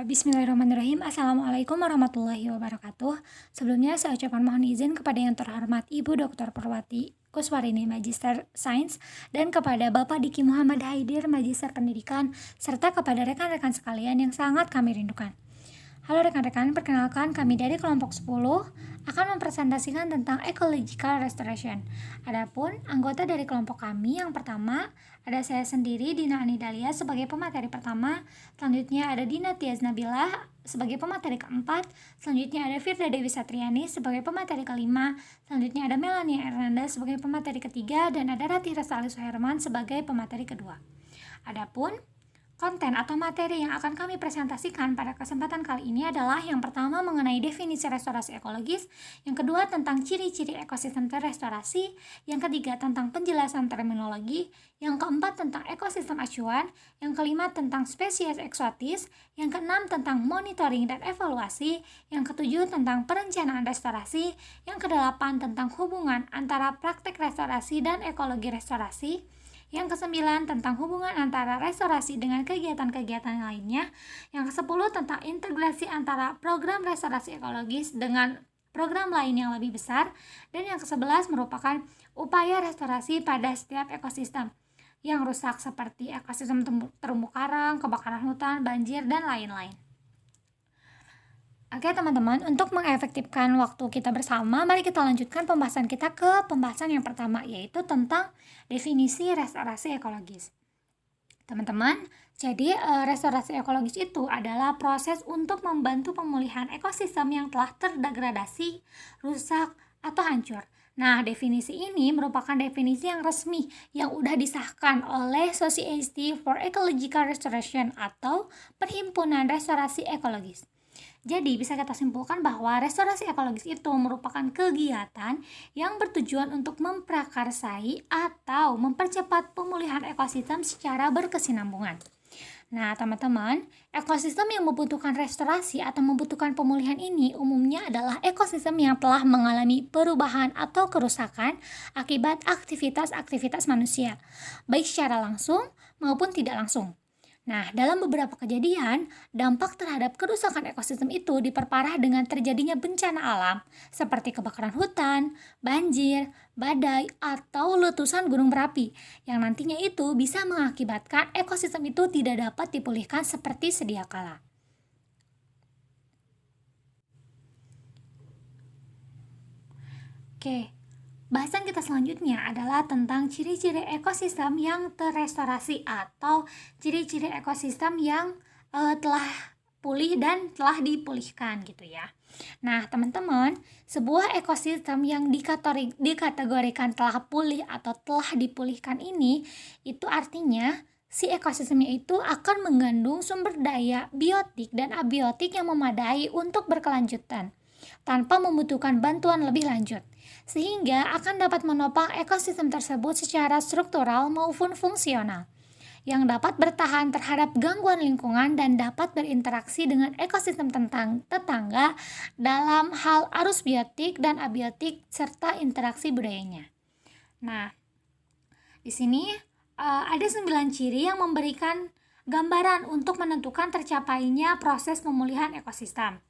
Bismillahirrahmanirrahim. Assalamualaikum warahmatullahi wabarakatuh. Sebelumnya saya ucapkan mohon izin kepada yang terhormat Ibu Dr. Purwati Kuswarini, Magister Sains, dan kepada Bapak Diki Muhammad Haidir, Magister Pendidikan, serta kepada rekan-rekan sekalian yang sangat kami rindukan. Halo rekan-rekan, perkenalkan kami dari kelompok 10 akan mempresentasikan tentang ecological restoration. Adapun anggota dari kelompok kami yang pertama ada saya sendiri, Dina Anidalia, sebagai pemateri pertama. Selanjutnya ada Dina Tiaz Nabilah sebagai pemateri keempat. Selanjutnya ada Firda Dewi Satriani sebagai pemateri kelima. Selanjutnya ada Melania Hernanda sebagai pemateri ketiga, dan ada Ratih Restali Suherman sebagai pemateri kedua. Adapun konten atau materi yang akan kami presentasikan pada kesempatan kali ini adalah yang pertama mengenai definisi restorasi ekologis, yang kedua tentang ciri-ciri ekosistem terrestorasi, yang ketiga tentang penjelasan terminologi, yang keempat tentang ekosistem acuan, yang kelima tentang spesies eksotis, yang keenam tentang monitoring dan evaluasi, yang ketujuh tentang perencanaan restorasi, yang kedelapan tentang hubungan antara praktek restorasi dan ekologi restorasi, yang kesembilan tentang hubungan antara restorasi dengan kegiatan-kegiatan lainnya, yang kesepuluh tentang integrasi antara program restorasi ekologis dengan program lain yang lebih besar, dan yang ke-11 merupakan upaya restorasi pada setiap ekosistem yang rusak seperti ekosistem terumbu karang, kebakaran hutan, banjir, dan lain-lain. Oke teman-teman, untuk mengefektifkan waktu kita bersama, mari kita lanjutkan pembahasan kita ke pembahasan yang pertama, yaitu tentang definisi restorasi ekologis. Teman-teman, jadi restorasi ekologis itu adalah proses untuk membantu pemulihan ekosistem yang telah terdegradasi, rusak, atau hancur. Nah, definisi ini merupakan definisi yang resmi yang udah disahkan oleh Society for Ecological Restoration atau Perhimpunan Restorasi Ekologis. Jadi bisa kita simpulkan bahwa restorasi ekologis itu merupakan kegiatan yang bertujuan untuk memprakarsai atau mempercepat pemulihan ekosistem secara berkesinambungan. Nah teman-teman, ekosistem yang membutuhkan restorasi atau membutuhkan pemulihan ini umumnya adalah ekosistem yang telah mengalami perubahan atau kerusakan akibat aktivitas-aktivitas manusia, baik secara langsung maupun tidak langsung. Nah, dalam beberapa kejadian, dampak terhadap kerusakan ekosistem itu diperparah dengan terjadinya bencana alam seperti kebakaran hutan, banjir, badai, atau letusan gunung berapi yang nantinya itu bisa mengakibatkan ekosistem itu tidak dapat dipulihkan seperti sedia kala. Oke. Bahasan kita selanjutnya adalah tentang ciri-ciri ekosistem yang terrestorasi atau ciri-ciri ekosistem yang telah pulih dan telah dipulihkan gitu ya. Nah teman-teman, sebuah ekosistem yang dikategorikan telah pulih atau telah dipulihkan ini, itu artinya si ekosistemnya itu akan mengandung sumber daya biotik dan abiotik yang memadai untuk berkelanjutan tanpa membutuhkan bantuan lebih lanjut, sehingga akan dapat menopang ekosistem tersebut secara struktural maupun fungsional, yang dapat bertahan terhadap gangguan lingkungan dan dapat berinteraksi dengan ekosistem tetangga dalam hal arus biotik dan abiotik serta interaksi budayanya. Nah, di sini ada 9 ciri yang memberikan gambaran untuk menentukan tercapainya proses pemulihan ekosistem.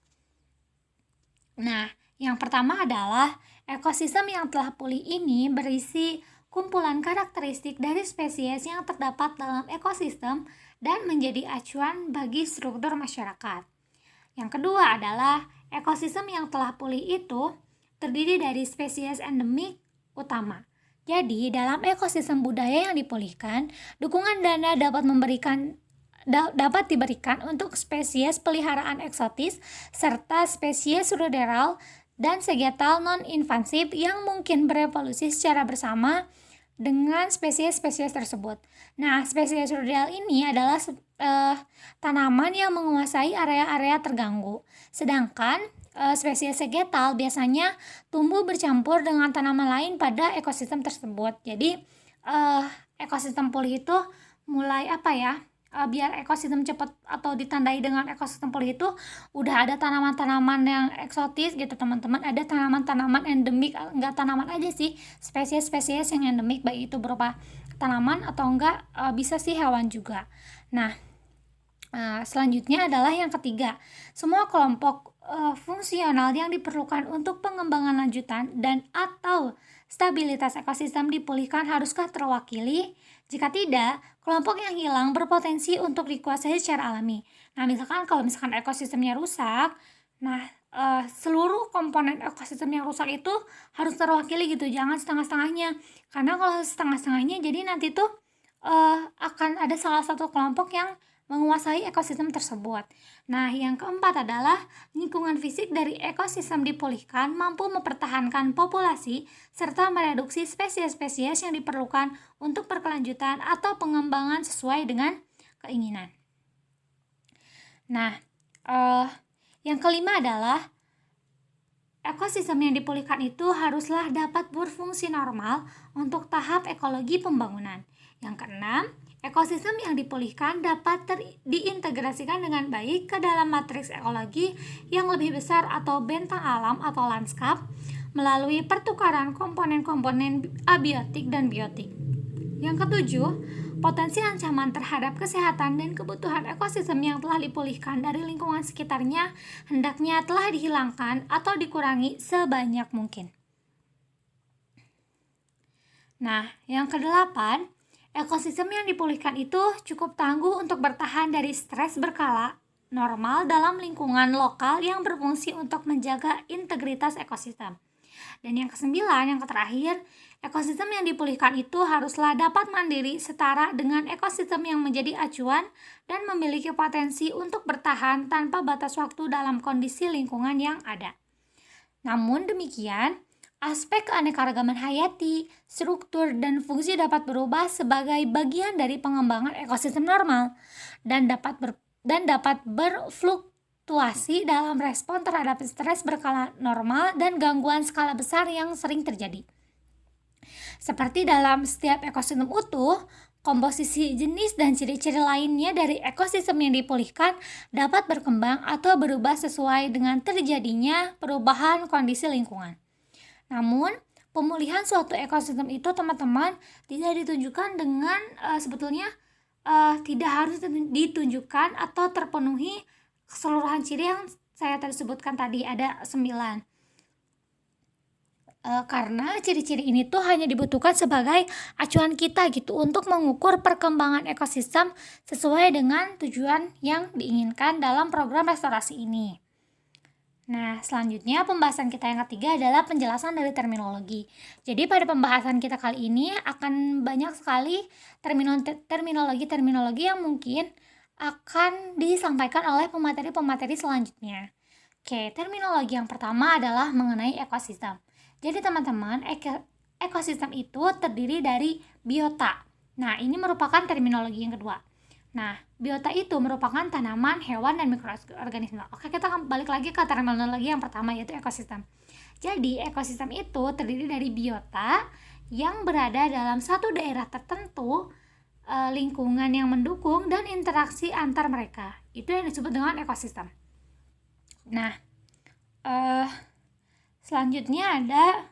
Nah, yang pertama adalah ekosistem yang telah pulih ini berisi kumpulan karakteristik dari spesies yang terdapat dalam ekosistem dan menjadi acuan bagi struktur masyarakat. Yang kedua adalah ekosistem yang telah pulih itu terdiri dari spesies endemik utama. Jadi, dalam ekosistem budaya yang dipulihkan, dukungan dana dapat diberikan untuk spesies peliharaan eksotis serta spesies ruderal dan segetal non-invasif yang mungkin berevolusi secara bersama dengan spesies-spesies tersebut. Nah, spesies ruderal ini adalah tanaman yang menguasai area-area terganggu, sedangkan spesies segetal biasanya tumbuh bercampur dengan tanaman lain pada ekosistem tersebut. Jadi ekosistem pulih itu mulai biar ekosistem cepat atau ditandai dengan ekosistem pulih itu udah ada tanaman-tanaman yang eksotis gitu teman-teman, ada tanaman-tanaman endemik, enggak tanaman aja sih, spesies-spesies yang endemik, baik itu berupa tanaman atau enggak bisa sih hewan juga. Nah Selanjutnya adalah yang ketiga, semua kelompok fungsional yang diperlukan untuk pengembangan lanjutan dan atau stabilitas ekosistem dipulihkan haruskah terwakili? Jika tidak, kelompok yang hilang berpotensi untuk dikuasai secara alami. Nah, kalau misalkan ekosistemnya rusak, nah seluruh komponen ekosistem yang rusak itu harus terwakili gitu, jangan setengah-setengahnya. Karena kalau setengah-setengahnya jadi nanti tuh akan ada salah satu kelompok yang menguasai ekosistem tersebut. Nah, yang keempat adalah lingkungan fisik dari ekosistem dipulihkan mampu mempertahankan populasi serta mereduksi spesies-spesies yang diperlukan untuk berkelanjutan atau pengembangan sesuai dengan keinginan. Nah, yang kelima adalah ekosistem yang dipulihkan itu haruslah dapat berfungsi normal untuk tahap ekologi pembangunan. Yang keenam, ekosistem yang dipulihkan dapat diintegrasikan dengan baik ke dalam matriks ekologi yang lebih besar atau bentang alam atau lanskap melalui pertukaran komponen-komponen abiotik dan biotik. Yang ketujuh, potensi ancaman terhadap kesehatan dan kebutuhan ekosistem yang telah dipulihkan dari lingkungan sekitarnya hendaknya telah dihilangkan atau dikurangi sebanyak mungkin. Nah, yang kedelapan, ekosistem yang dipulihkan itu cukup tangguh untuk bertahan dari stres berkala normal dalam lingkungan lokal yang berfungsi untuk menjaga integritas ekosistem. Dan yang kesembilan, yang terakhir, ekosistem yang dipulihkan itu haruslah dapat mandiri setara dengan ekosistem yang menjadi acuan dan memiliki potensi untuk bertahan tanpa batas waktu dalam kondisi lingkungan yang ada. Namun demikian, aspek keanekaragaman hayati, struktur, dan fungsi dapat berubah sebagai bagian dari pengembangan ekosistem normal dan dapat berfluktuasi dalam respon terhadap stres berskala normal dan gangguan skala besar yang sering terjadi. Seperti dalam setiap ekosistem utuh, komposisi jenis dan ciri-ciri lainnya dari ekosistem yang dipulihkan dapat berkembang atau berubah sesuai dengan terjadinya perubahan kondisi lingkungan. Namun, pemulihan suatu ekosistem itu teman-teman tidak ditunjukkan dengan tidak harus ditunjukkan atau terpenuhi keseluruhan ciri yang saya tadi sebutkan tadi, ada 9. Karena ciri-ciri ini tuh hanya dibutuhkan sebagai acuan kita gitu untuk mengukur perkembangan ekosistem sesuai dengan tujuan yang diinginkan dalam program restorasi ini. Nah, selanjutnya pembahasan kita yang ketiga adalah penjelasan dari terminologi. Jadi pada pembahasan kita kali ini akan banyak sekali terminologi yang mungkin akan disampaikan oleh pemateri-pemateri selanjutnya. Oke, terminologi yang pertama adalah mengenai ekosistem. Jadi teman-teman, ekosistem itu terdiri dari biota. Nah, ini merupakan terminologi yang kedua. Nah, biota itu merupakan tanaman, hewan, dan mikroorganisme. Oke, kita balik lagi ke terminologi yang pertama, yaitu ekosistem. Jadi, ekosistem itu terdiri dari biota yang berada dalam satu daerah tertentu, lingkungan yang mendukung, dan interaksi antar mereka. Itu yang disebut dengan ekosistem. Nah, selanjutnya ada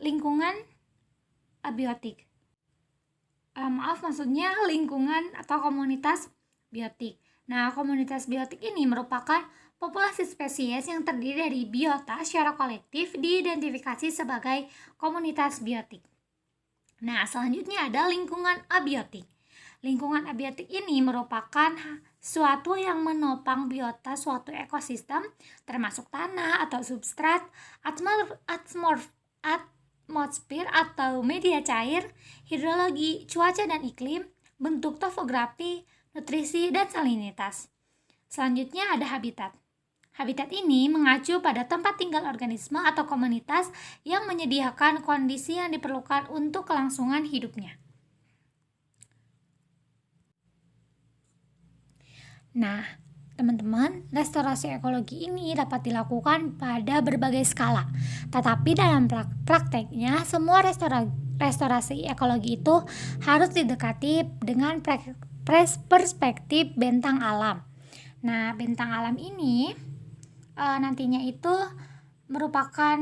lingkungan abiotik. Maksudnya lingkungan atau komunitas biotik. Nah, komunitas biotik ini merupakan populasi spesies yang terdiri dari biota secara kolektif diidentifikasi sebagai komunitas biotik. Nah, selanjutnya ada lingkungan abiotik. Lingkungan abiotik ini merupakan suatu yang menopang biota suatu ekosistem, termasuk tanah atau substrat, atmosfer atau media cair, hidrologi, cuaca dan iklim, bentuk topografi, nutrisi, dan salinitas. Selanjutnya ada habitat. Habitat ini mengacu pada tempat tinggal organisme atau komunitas yang menyediakan kondisi yang diperlukan untuk kelangsungan hidupnya. Nah, teman-teman, restorasi ekologi ini dapat dilakukan pada berbagai skala. Tetapi dalam prakteknya, semua restorasi ekologi itu harus didekati dengan perspektif bentang alam. Nah, bentang alam ini nantinya itu merupakan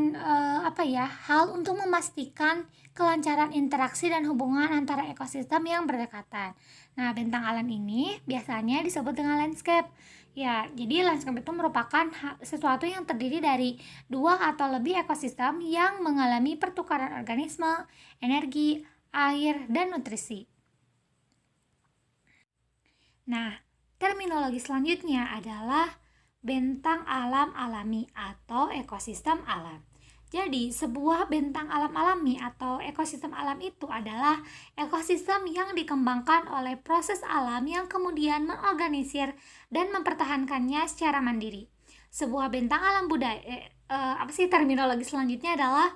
hal untuk memastikan kelancaran interaksi dan hubungan antara ekosistem yang berdekatan. Nah, bentang alam ini biasanya disebut dengan landscape. Ya, jadi landscape itu merupakan sesuatu yang terdiri dari dua atau lebih ekosistem yang mengalami pertukaran organisme, energi, air, dan nutrisi. Nah, terminologi selanjutnya adalah bentang alam alami atau ekosistem alam. Jadi, sebuah bentang alam alami atau ekosistem alam itu adalah ekosistem yang dikembangkan oleh proses alam yang kemudian mengorganisir dan mempertahankannya secara mandiri. Sebuah bentang alam budaya, terminologi selanjutnya adalah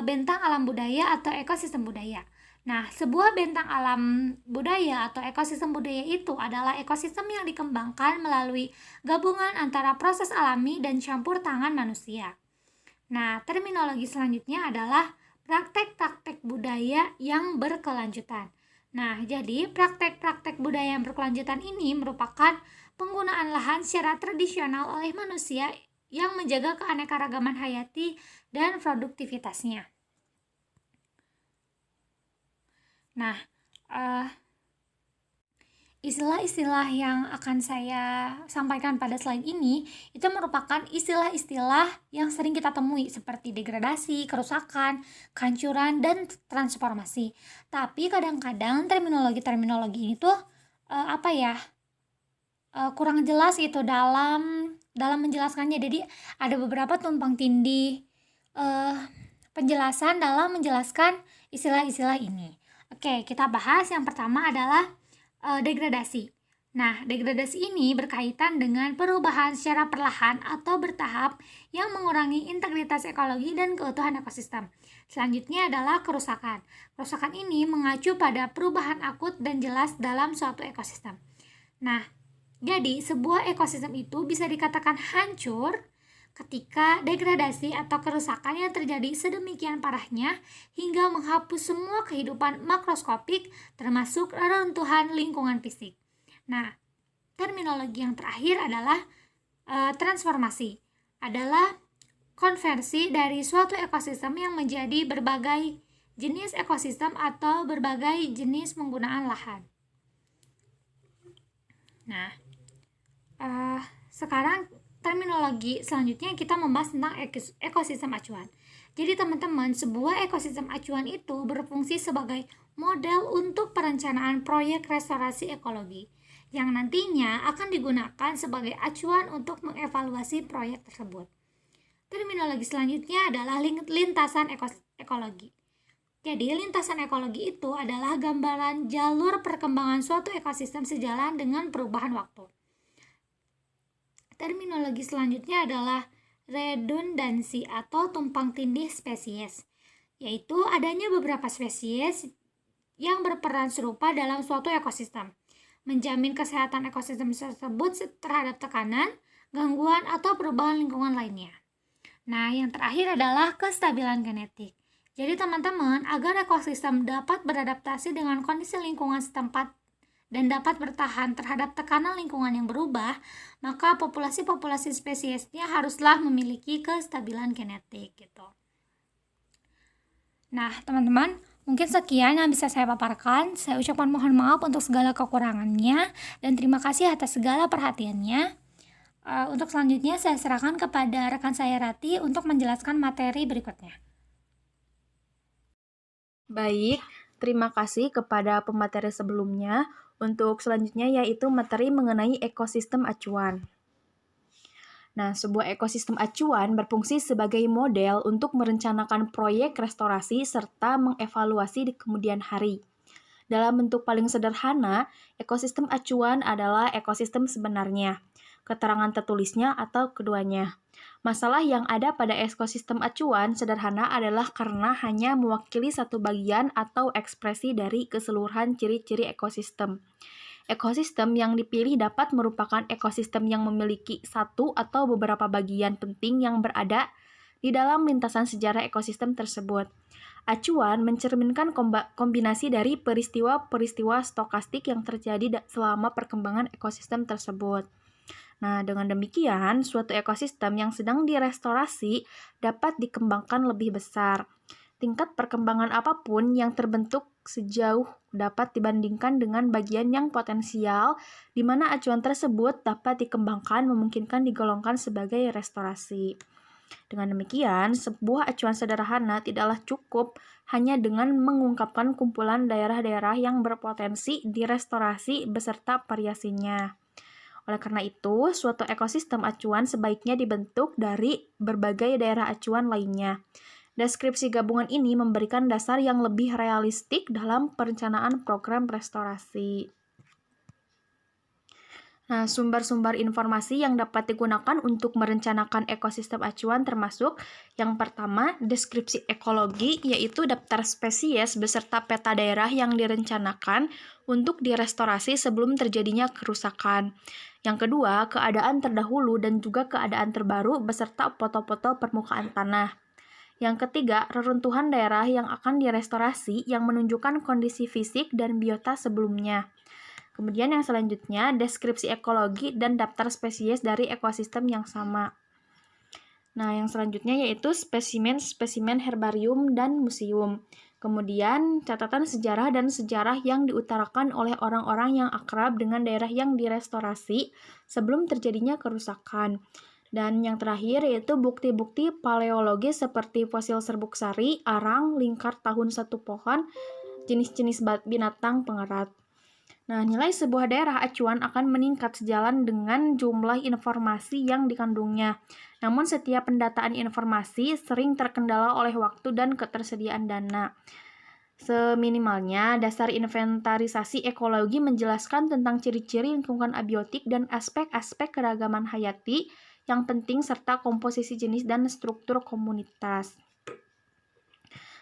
bentang alam budaya atau ekosistem budaya. Nah, sebuah bentang alam budaya atau ekosistem budaya itu adalah ekosistem yang dikembangkan melalui gabungan antara proses alami dan campur tangan manusia. Nah, terminologi selanjutnya adalah praktek-praktek budaya yang berkelanjutan. Nah, jadi praktek-praktek budaya yang berkelanjutan ini merupakan penggunaan lahan secara tradisional oleh manusia yang menjaga keanekaragaman hayati dan produktivitasnya. Nah, istilah-istilah yang akan saya sampaikan pada slide ini itu merupakan istilah-istilah yang sering kita temui seperti degradasi, kerusakan, kehancuran, dan transformasi. Tapi kadang-kadang terminologi-terminologi ini tuh kurang jelas gitu dalam menjelaskannya. Jadi ada beberapa tumpang tindih penjelasan dalam menjelaskan istilah-istilah ini. Oke, kita bahas yang pertama adalah degradasi. Nah, degradasi ini berkaitan dengan perubahan secara perlahan atau bertahap yang mengurangi integritas ekologi dan keutuhan ekosistem. Selanjutnya adalah kerusakan. Kerusakan ini mengacu pada perubahan akut dan jelas dalam suatu ekosistem. Nah, jadi sebuah ekosistem itu bisa dikatakan hancur ketika degradasi atau kerusakan yang terjadi sedemikian parahnya hingga menghapus semua kehidupan makroskopik termasuk reruntuhan lingkungan fisik. Nah, terminologi yang terakhir adalah transformasi. Adalah konversi dari suatu ekosistem yang menjadi berbagai jenis ekosistem atau berbagai jenis penggunaan lahan. Nah, sekarang terminologi selanjutnya kita membahas tentang ekosistem acuan. Jadi teman-teman, sebuah ekosistem acuan itu berfungsi sebagai model untuk perencanaan proyek restorasi ekologi yang nantinya akan digunakan sebagai acuan untuk mengevaluasi proyek tersebut. Terminologi selanjutnya adalah lintasan ekologi. Jadi lintasan ekologi itu adalah gambaran jalur perkembangan suatu ekosistem sejalan dengan perubahan waktu. Terminologi selanjutnya adalah redundansi atau tumpang tindih spesies, yaitu adanya beberapa spesies yang berperan serupa dalam suatu ekosistem, menjamin kesehatan ekosistem tersebut terhadap tekanan, gangguan, atau perubahan lingkungan lainnya. Nah, yang terakhir adalah kestabilan genetik. Jadi teman-teman, agar ekosistem dapat beradaptasi dengan kondisi lingkungan setempat dan dapat bertahan terhadap tekanan lingkungan yang berubah, maka populasi-populasi spesiesnya haruslah memiliki kestabilan genetik gitu. Nah, teman-teman, mungkin sekian yang bisa saya paparkan. Saya ucapkan mohon maaf untuk segala kekurangannya dan terima kasih atas segala perhatiannya. Untuk selanjutnya saya serahkan kepada rekan saya Rati untuk menjelaskan materi berikutnya. Baik, terima kasih kepada pemateri sebelumnya. Untuk selanjutnya yaitu materi mengenai ekosistem acuan. Nah, sebuah ekosistem acuan berfungsi sebagai model untuk merencanakan proyek restorasi serta mengevaluasi di kemudian hari. Dalam bentuk paling sederhana, ekosistem acuan adalah ekosistem sebenarnya, keterangan tertulisnya atau keduanya. Masalah yang ada pada ekosistem acuan sederhana adalah karena hanya mewakili satu bagian atau ekspresi dari keseluruhan ciri-ciri ekosistem. Ekosistem yang dipilih dapat merupakan ekosistem yang memiliki satu atau beberapa bagian penting yang berada di dalam lintasan sejarah ekosistem tersebut. Acuan mencerminkan kombinasi dari peristiwa-peristiwa stokastik yang terjadi selama perkembangan ekosistem tersebut. Nah, dengan demikian, suatu ekosistem yang sedang direstorasi dapat dikembangkan lebih besar. Tingkat perkembangan apapun yang terbentuk sejauh dapat dibandingkan dengan bagian yang potensial, di mana acuan tersebut dapat dikembangkan memungkinkan digolongkan sebagai restorasi. Dengan demikian, sebuah acuan sederhana tidaklah cukup hanya dengan mengungkapkan kumpulan daerah-daerah yang berpotensi direstorasi beserta variasinya. Oleh karena itu, suatu ekosistem acuan sebaiknya dibentuk dari berbagai daerah acuan lainnya. Deskripsi gabungan ini memberikan dasar yang lebih realistik dalam perencanaan program restorasi. Nah, sumber-sumber informasi yang dapat digunakan untuk merencanakan ekosistem acuan termasuk yang pertama, deskripsi ekologi, yaitu daftar spesies beserta peta daerah yang direncanakan untuk direstorasi sebelum terjadinya kerusakan. Yang kedua, keadaan terdahulu dan juga keadaan terbaru beserta foto-foto permukaan tanah. Yang ketiga, reruntuhan daerah yang akan direstorasi yang menunjukkan kondisi fisik dan biota sebelumnya. Kemudian yang selanjutnya, deskripsi ekologi dan daftar spesies dari ekosistem yang sama. Nah, yang selanjutnya yaitu spesimen-spesimen herbarium dan museum. Kemudian, catatan sejarah dan sejarah yang diutarakan oleh orang-orang yang akrab dengan daerah yang direstorasi sebelum terjadinya kerusakan. Dan yang terakhir yaitu bukti-bukti paleologis seperti fosil serbuk sari, arang, lingkar tahun satu pohon, jenis-jenis binatang pengerat. Nah, nilai sebuah daerah acuan akan meningkat sejalan dengan jumlah informasi yang dikandungnya. Namun, setiap pendataan informasi sering terkendala oleh waktu dan ketersediaan dana. Seminimalnya, dasar inventarisasi ekologi menjelaskan tentang ciri-ciri lingkungan abiotik dan aspek-aspek keragaman hayati yang penting serta komposisi jenis dan struktur komunitas.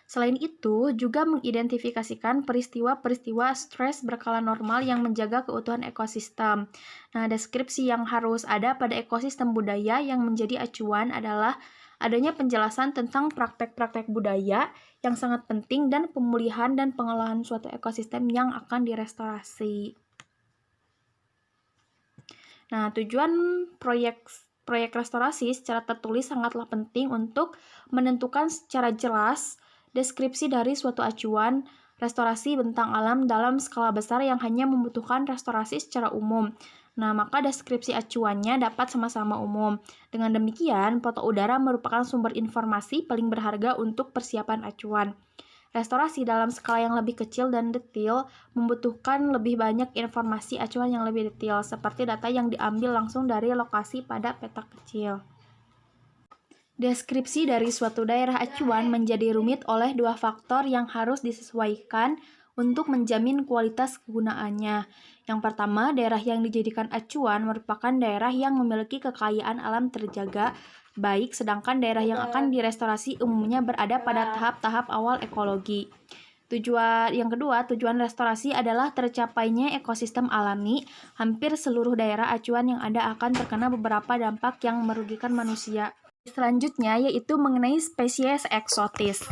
Selain itu, juga mengidentifikasikan peristiwa-peristiwa stres berkala normal yang menjaga keutuhan ekosistem. Nah, deskripsi yang harus ada pada ekosistem budaya yang menjadi acuan adalah adanya penjelasan tentang praktek-praktek budaya yang sangat penting dan pemulihan dan pengolahan suatu ekosistem yang akan direstorasi. Nah, tujuan proyek restorasi secara tertulis sangatlah penting untuk menentukan secara jelas deskripsi dari suatu acuan restorasi bentang alam dalam skala besar yang hanya membutuhkan restorasi secara umum. Nah, maka deskripsi acuannya dapat sama-sama umum. Dengan demikian, foto udara merupakan sumber informasi paling berharga untuk persiapan acuan. Restorasi dalam skala yang lebih kecil dan detail membutuhkan lebih banyak informasi acuan yang lebih detail, seperti data yang diambil langsung dari lokasi pada peta kecil. Deskripsi dari suatu daerah acuan menjadi rumit oleh dua faktor yang harus disesuaikan untuk menjamin kualitas kegunaannya. Yang pertama, daerah yang dijadikan acuan merupakan daerah yang memiliki kekayaan alam terjaga baik, sedangkan daerah yang akan direstorasi umumnya berada pada tahap-tahap awal ekologi. Yang kedua, tujuan restorasi adalah tercapainya ekosistem alami. Hampir seluruh daerah acuan yang ada akan terkena beberapa dampak yang merugikan manusia. Selanjutnya yaitu mengenai spesies eksotis.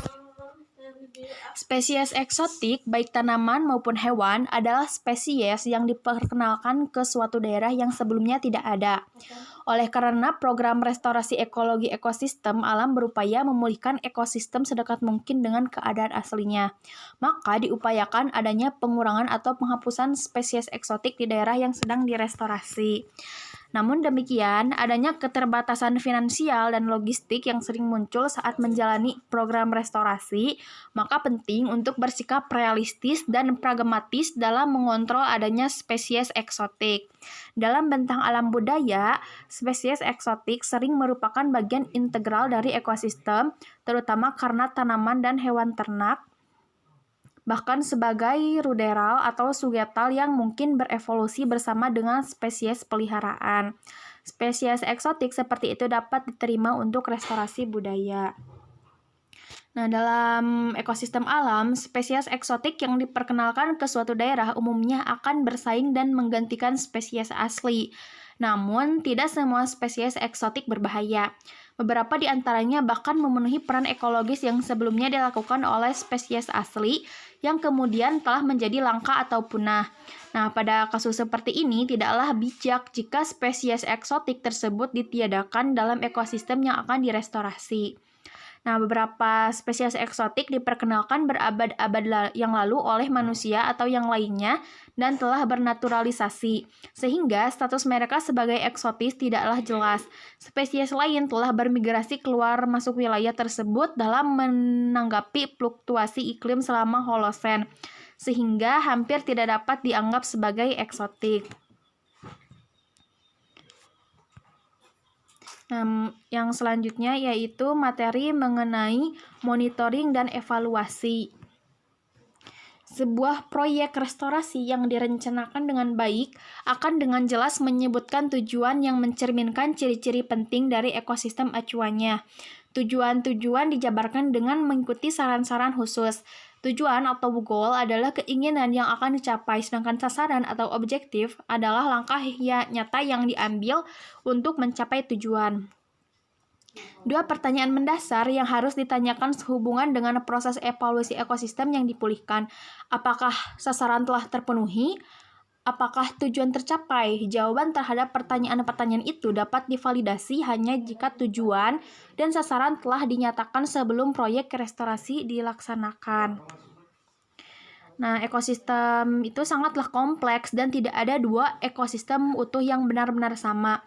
Spesies eksotik, baik tanaman maupun hewan, adalah spesies yang diperkenalkan ke suatu daerah yang sebelumnya tidak ada. Oleh karena program restorasi ekologi ekosistem alam berupaya memulihkan ekosistem sedekat mungkin dengan keadaan aslinya, maka diupayakan adanya pengurangan atau penghapusan spesies eksotik di daerah yang sedang direstorasi. Namun demikian, adanya keterbatasan finansial dan logistik yang sering muncul saat menjalani program restorasi, maka penting untuk bersikap realistis dan pragmatis dalam mengontrol adanya spesies eksotik. Dalam bentang alam budaya, spesies eksotik sering merupakan bagian integral dari ekosistem, terutama karena tanaman dan hewan ternak, bahkan sebagai ruderal atau sugetal yang mungkin berevolusi bersama dengan spesies peliharaan. Spesies eksotik seperti itu dapat diterima untuk restorasi budaya. Nah, dalam ekosistem alam, spesies eksotik yang diperkenalkan ke suatu daerah umumnya akan bersaing dan menggantikan spesies asli. Namun, tidak semua spesies eksotik berbahaya. Beberapa di antaranya bahkan memenuhi peran ekologis yang sebelumnya dilakukan oleh spesies asli yang kemudian telah menjadi langka atau punah. Nah, pada kasus seperti ini tidaklah bijak jika spesies eksotik tersebut ditiadakan dalam ekosistem yang akan direstorasi. Nah, beberapa spesies eksotik diperkenalkan berabad-abad yang lalu oleh manusia atau yang lainnya dan telah bernaturalisasi, sehingga status mereka sebagai eksotis tidaklah jelas. Spesies lain telah bermigrasi keluar masuk wilayah tersebut dalam menanggapi fluktuasi iklim selama Holosen, sehingga hampir tidak dapat dianggap sebagai eksotik. Nah, yang selanjutnya yaitu materi mengenai monitoring dan evaluasi. Sebuah proyek restorasi yang direncanakan dengan baik akan dengan jelas menyebutkan tujuan yang mencerminkan ciri-ciri penting dari ekosistem acuannya. Tujuan-tujuan dijabarkan dengan mengikuti saran-saran khusus. Tujuan atau goal adalah keinginan yang akan dicapai, sedangkan sasaran atau objektif adalah langkah nyata yang diambil untuk mencapai tujuan. Dua pertanyaan mendasar yang harus ditanyakan sehubungan dengan proses evaluasi ekosistem yang dipulihkan. Apakah sasaran telah terpenuhi? Apakah tujuan tercapai? Jawaban terhadap pertanyaan-pertanyaan itu dapat divalidasi hanya jika tujuan dan sasaran telah dinyatakan sebelum proyek restorasi dilaksanakan. Nah, ekosistem itu sangatlah kompleks dan tidak ada dua ekosistem utuh yang benar-benar sama.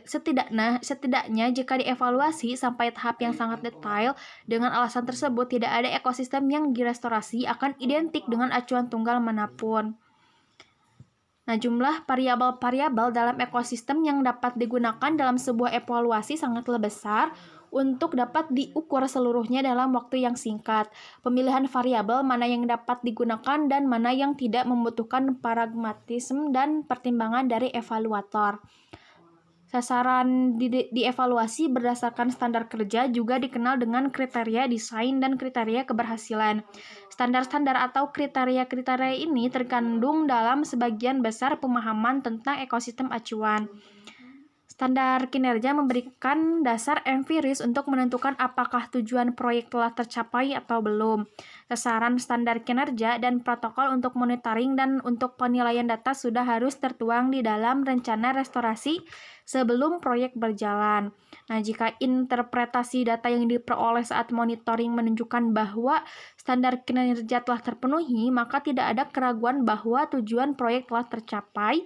Setidaknya jika dievaluasi sampai tahap yang sangat detail, dengan alasan tersebut tidak ada ekosistem yang direstorasi akan identik dengan acuan tunggal manapun. Nah, jumlah variabel-variabel dalam ekosistem yang dapat digunakan dalam sebuah evaluasi sangatlah besar untuk dapat diukur seluruhnya dalam waktu yang singkat. Pemilihan variabel mana yang dapat digunakan dan mana yang tidak membutuhkan pragmatisme dan pertimbangan dari evaluator. Sasaran dievaluasi berdasarkan standar kerja juga dikenal dengan kriteria desain dan kriteria keberhasilan. Standar-standar atau kriteria-kriteria ini terkandung dalam sebagian besar pemahaman tentang ekosistem acuan. Standar kinerja memberikan dasar empiris untuk menentukan apakah tujuan proyek telah tercapai atau belum. Sasaran standar kinerja dan protokol untuk monitoring dan untuk penilaian data sudah harus tertuang di dalam rencana restorasi sebelum proyek berjalan. Nah, jika interpretasi data yang diperoleh saat monitoring menunjukkan bahwa standar kinerja telah terpenuhi, maka tidak ada keraguan bahwa tujuan proyek telah tercapai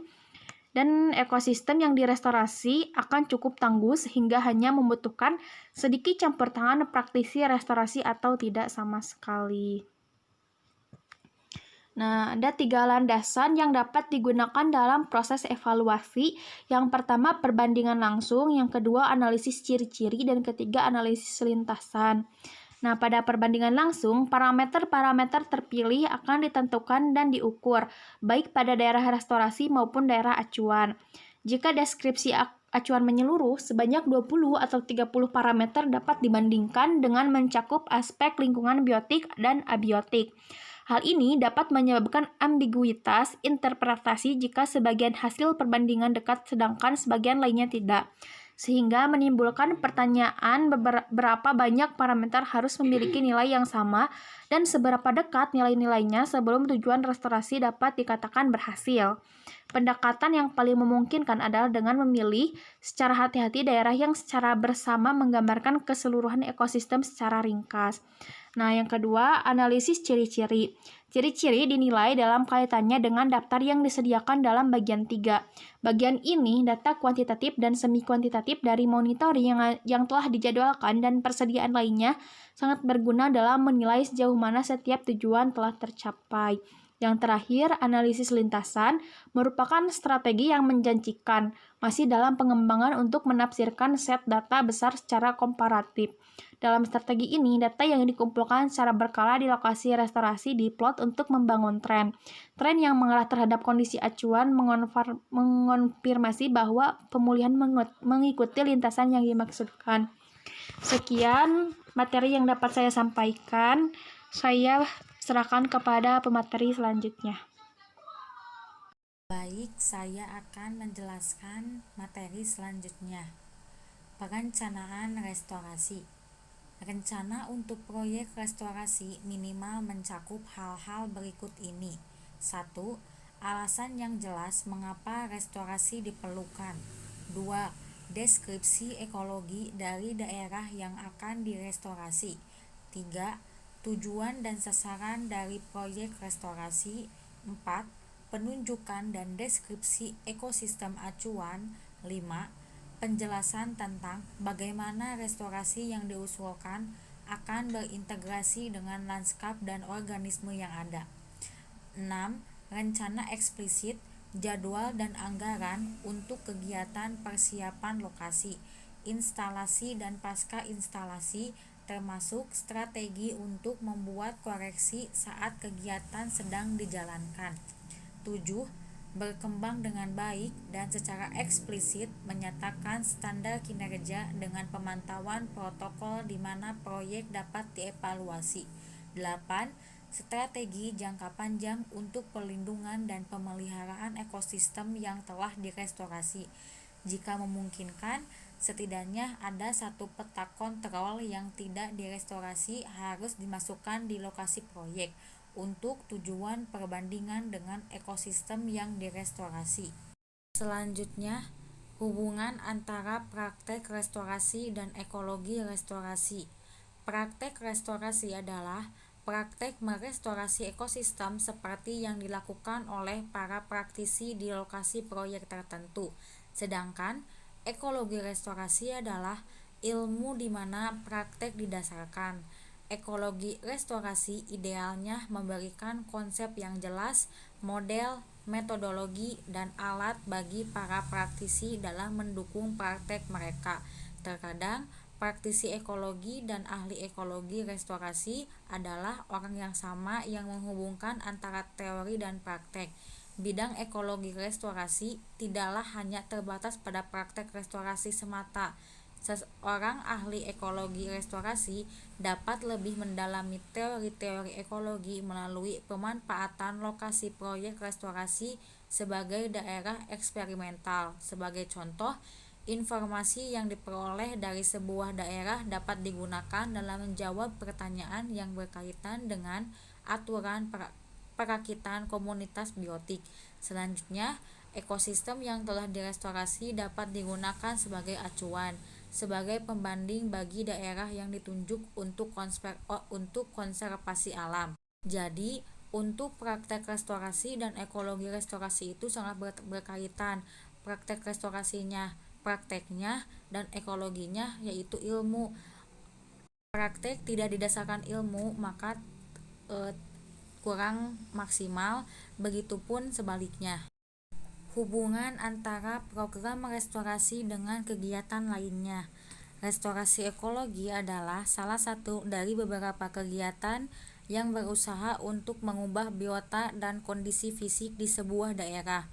dan ekosistem yang direstorasi akan cukup tangguh sehingga hanya membutuhkan sedikit campur tangan praktisi restorasi atau tidak sama sekali. Nah, ada 3 landasan yang dapat digunakan dalam proses evaluasi. Yang pertama, perbandingan langsung, yang kedua, analisis ciri-ciri, dan ketiga, analisis lintasan. Nah, pada perbandingan langsung, parameter-parameter terpilih akan ditentukan dan diukur, baik pada daerah restorasi maupun daerah acuan. Jika deskripsi acuan menyeluruh, sebanyak 20 atau 30 parameter dapat dibandingkan dengan mencakup aspek lingkungan biotik dan abiotik. Hal ini dapat menyebabkan ambiguitas interpretasi jika sebagian hasil perbandingan dekat sedangkan sebagian lainnya tidak, sehingga menimbulkan pertanyaan berapa banyak parameter harus memiliki nilai yang sama dan seberapa dekat nilai-nilainya sebelum tujuan restorasi dapat dikatakan berhasil. Pendekatan yang paling memungkinkan adalah dengan memilih secara hati-hati daerah yang secara bersama menggambarkan keseluruhan ekosistem secara ringkas. Nah, yang kedua, analisis ciri-ciri. Ciri-ciri dinilai dalam kaitannya dengan daftar yang disediakan dalam bagian 3. Bagian ini data kuantitatif dan semi-kuantitatif dari monitoring yang telah dijadwalkan dan persediaan lainnya sangat berguna dalam menilai sejauh mana setiap tujuan telah tercapai. Yang terakhir, analisis lintasan merupakan strategi yang menjanjikan, masih dalam pengembangan untuk menafsirkan set data besar secara komparatif. Dalam strategi ini, data yang dikumpulkan secara berkala di lokasi restorasi diplot untuk membangun tren. Tren yang mengarah terhadap kondisi acuan mengonfirmasi bahwa pemulihan mengikuti lintasan yang dimaksudkan. Sekian materi yang dapat saya sampaikan. Saya serahkan kepada pemateri selanjutnya. Baik, saya akan menjelaskan materi selanjutnya. Perencanaan restorasi. Rencana untuk proyek restorasi minimal mencakup hal-hal berikut ini. 1. Alasan yang jelas mengapa restorasi diperlukan. 2. Deskripsi ekologi dari daerah yang akan direstorasi. 3. Tujuan dan sasaran dari proyek restorasi. 4. Penunjukan dan deskripsi ekosistem acuan. 5. Penjelasan tentang bagaimana restorasi yang diusulkan akan berintegrasi dengan lanskap dan organisme yang ada. 6. Rencana eksplisit, jadwal dan anggaran untuk kegiatan persiapan lokasi, instalasi dan pasca instalasi, termasuk strategi untuk membuat koreksi saat kegiatan sedang dijalankan. 7. Berkembang dengan baik dan secara eksplisit menyatakan standar kinerja dengan pemantauan protokol di mana proyek dapat dievaluasi. 8. Strategi jangka panjang untuk perlindungan dan pemeliharaan ekosistem yang telah direstorasi. Jika memungkinkan, setidaknya ada satu peta kontrol yang tidak direstorasi harus dimasukkan di lokasi proyek untuk tujuan perbandingan dengan ekosistem yang direstorasi. Selanjutnya, hubungan antara praktek restorasi dan ekologi restorasi. Praktek restorasi adalah praktek merestorasi ekosistem seperti yang dilakukan oleh para praktisi di lokasi proyek tertentu. Sedangkan ekologi restorasi adalah ilmu di mana praktek didasarkan. Ekologi restorasi idealnya memberikan konsep yang jelas, model, metodologi, dan alat bagi para praktisi dalam mendukung praktek mereka. Terkadang, praktisi ekologi dan ahli ekologi restorasi adalah orang yang sama yang menghubungkan antara teori dan praktek. Bidang ekologi restorasi tidaklah hanya terbatas pada praktek restorasi semata. Seorang ahli ekologi restorasi dapat lebih mendalami teori-teori ekologi melalui pemanfaatan lokasi proyek restorasi sebagai daerah eksperimental. Sebagai contoh, informasi yang diperoleh dari sebuah daerah dapat digunakan dalam menjawab pertanyaan yang berkaitan dengan aturan perakitan komunitas biotik. Selanjutnya, ekosistem yang telah direstorasi dapat digunakan sebagai acuan, sebagai pembanding bagi daerah yang ditunjuk untuk konservasi alam. Jadi, untuk praktek restorasi dan ekologi restorasi itu sangat berkaitan. Praktek restorasinya, prakteknya, dan ekologinya yaitu ilmu. Praktek tidak didasarkan ilmu, maka kurang maksimal, begitupun sebaliknya. Hubungan antara program restorasi dengan kegiatan lainnya. Restorasi ekologi adalah salah satu dari beberapa kegiatan yang berusaha untuk mengubah biota dan kondisi fisik di sebuah daerah.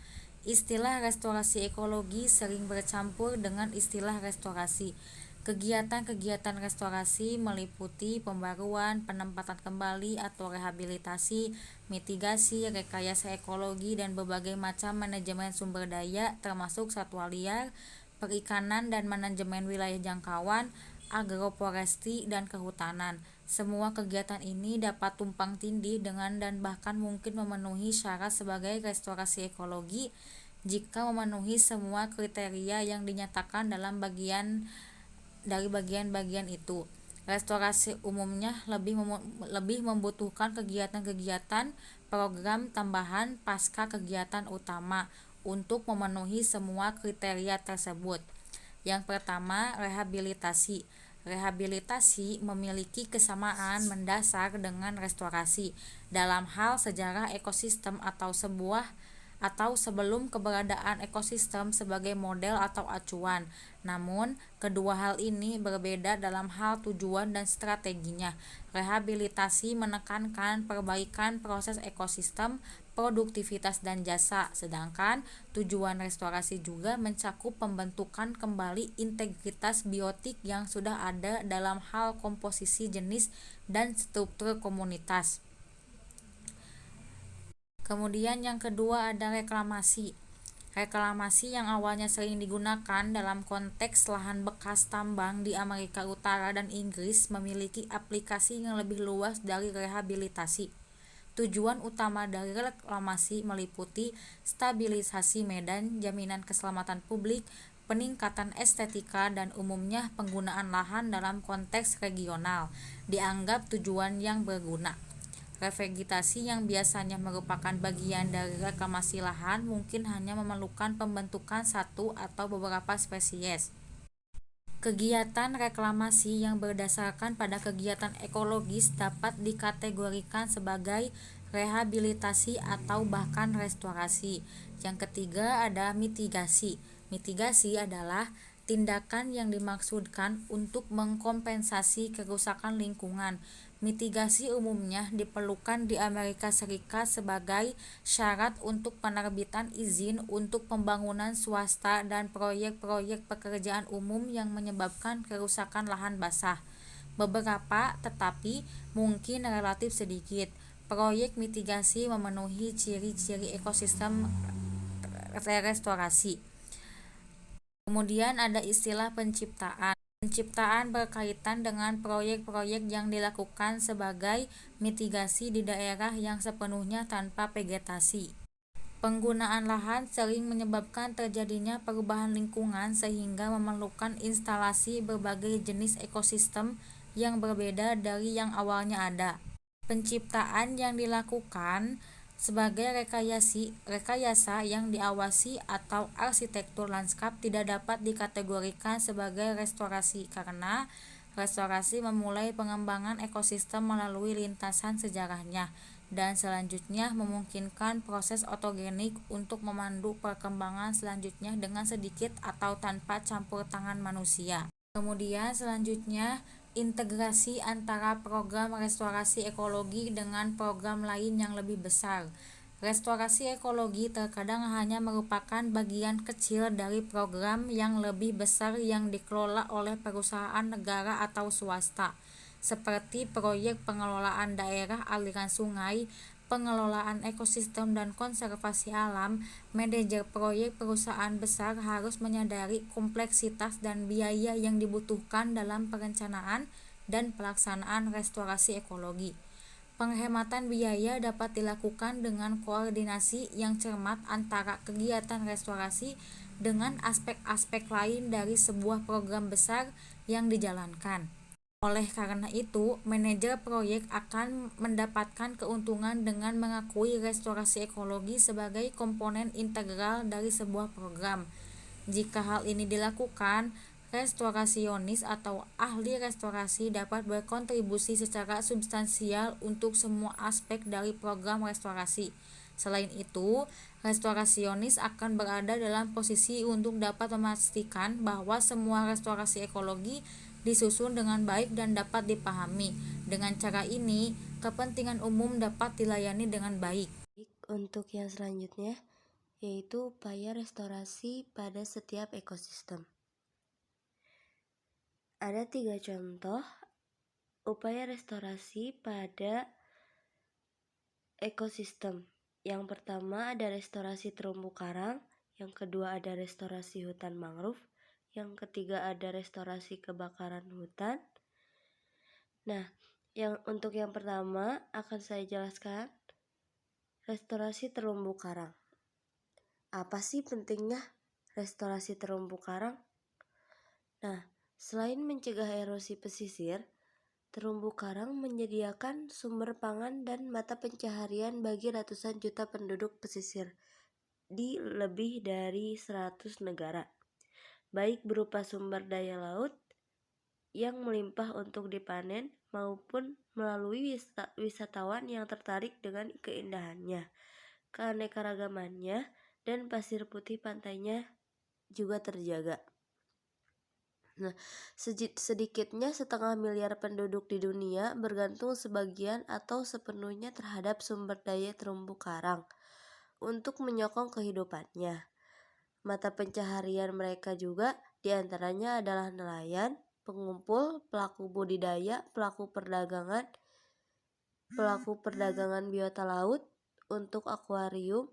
Istilah restorasi ekologi sering bercampur dengan istilah restorasi. Kegiatan-kegiatan restorasi meliputi pembaruan, penempatan kembali atau rehabilitasi, mitigasi, rekayasa ekologi, dan berbagai macam manajemen sumber daya termasuk satwa liar, perikanan, dan manajemen wilayah jangkauan, agroforestry, dan kehutanan. Semua kegiatan ini dapat tumpang tindih dengan dan bahkan mungkin memenuhi syarat sebagai restorasi ekologi jika memenuhi semua kriteria yang dinyatakan dalam bagian-bagian itu. Restorasi umumnya lebih membutuhkan kegiatan-kegiatan program tambahan pasca kegiatan utama untuk memenuhi semua kriteria tersebut. Yang pertama, rehabilitasi. Rehabilitasi memiliki kesamaan mendasar dengan restorasi dalam hal sejarah ekosistem atau sebelum keberadaan ekosistem sebagai model atau acuan. Namun, kedua hal ini berbeda dalam hal tujuan dan strateginya. Rehabilitasi menekankan perbaikan proses ekosistem, produktivitas, dan jasa, sedangkan tujuan restorasi juga mencakup pembentukan kembali integritas biotik yang sudah ada dalam hal komposisi jenis dan struktur komunitas. Kemudian yang kedua ada reklamasi. Reklamasi yang awalnya sering digunakan dalam konteks lahan bekas tambang di Amerika Utara dan Inggris memiliki aplikasi yang lebih luas dari rehabilitasi. Tujuan utama dari reklamasi meliputi stabilisasi medan, jaminan keselamatan publik, peningkatan estetika, dan umumnya penggunaan lahan dalam konteks regional dianggap tujuan yang berguna. Revegetasi yang biasanya merupakan bagian dari reklamasi lahan mungkin hanya memerlukan pembentukan satu atau beberapa spesies. Kegiatan reklamasi yang berdasarkan pada kegiatan ekologis dapat dikategorikan sebagai rehabilitasi atau bahkan restorasi. Yang ketiga ada mitigasi. Mitigasi adalah tindakan yang dimaksudkan untuk mengkompensasi kerusakan lingkungan. Mitigasi umumnya diperlukan di Amerika Serikat sebagai syarat untuk penerbitan izin untuk pembangunan swasta dan proyek-proyek pekerjaan umum yang menyebabkan kerusakan lahan basah. Beberapa, tetapi mungkin relatif sedikit, proyek mitigasi memenuhi ciri-ciri ekosistem restorasi. Kemudian ada istilah penciptaan. Penciptaan berkaitan dengan proyek-proyek yang dilakukan sebagai mitigasi di daerah yang sepenuhnya tanpa vegetasi. Penggunaan lahan sering menyebabkan terjadinya perubahan lingkungan sehingga memerlukan instalasi berbagai jenis ekosistem yang berbeda dari yang awalnya ada. Penciptaan yang dilakukan sebagai rekayasa yang diawasi atau arsitektur lanskap tidak dapat dikategorikan sebagai restorasi karena restorasi memulai pengembangan ekosistem melalui lintasan sejarahnya dan selanjutnya memungkinkan proses otogenik untuk memandu perkembangan selanjutnya dengan sedikit atau tanpa campur tangan manusia. Kemudian selanjutnya integrasi antara program restorasi ekologi dengan program lain yang lebih besar. Restorasi ekologi terkadang hanya merupakan bagian kecil dari program yang lebih besar yang dikelola oleh perusahaan negara atau swasta, seperti proyek pengelolaan daerah aliran sungai, pengelolaan ekosistem dan konservasi alam. Manajer proyek perusahaan besar harus menyadari kompleksitas dan biaya yang dibutuhkan dalam perencanaan dan pelaksanaan restorasi ekologi. Penghematan biaya dapat dilakukan dengan koordinasi yang cermat antara kegiatan restorasi dengan aspek-aspek lain dari sebuah program besar yang dijalankan. Oleh karena itu, manajer proyek akan mendapatkan keuntungan dengan mengakui restorasi ekologi sebagai komponen integral dari sebuah program. Jika hal ini dilakukan, restorasionis atau ahli restorasi dapat berkontribusi secara substansial untuk semua aspek dari program restorasi. Selain itu, restorasionis akan berada dalam posisi untuk dapat memastikan bahwa semua restorasi ekologi disusun dengan baik dan dapat dipahami. Dengan cara ini, kepentingan umum dapat dilayani dengan baik. Untuk yang selanjutnya, yaitu upaya restorasi pada setiap ekosistem. Ada 3 contoh upaya restorasi pada ekosistem. Yang pertama ada restorasi terumbu karang, yang kedua ada restorasi hutan mangrove, yang ketiga ada restorasi kebakaran hutan. Nah, untuk yang pertama akan saya jelaskan restorasi terumbu karang. Apa sih pentingnya restorasi terumbu karang? Nah, selain mencegah erosi pesisir, terumbu karang menyediakan sumber pangan dan mata pencaharian bagi ratusan juta penduduk pesisir di lebih dari 100 negara, baik berupa sumber daya laut yang melimpah untuk dipanen maupun melalui wisatawan yang tertarik dengan keindahannya, keanekaragamannya, dan pasir putih pantainya juga terjaga. Nah, sedikitnya 1,5 miliar penduduk di dunia bergantung sebagian atau sepenuhnya terhadap sumber daya terumbu karang untuk menyokong kehidupannya. Mata pencaharian mereka juga diantaranya adalah nelayan, pengumpul, pelaku budidaya, pelaku perdagangan biota laut untuk akuarium,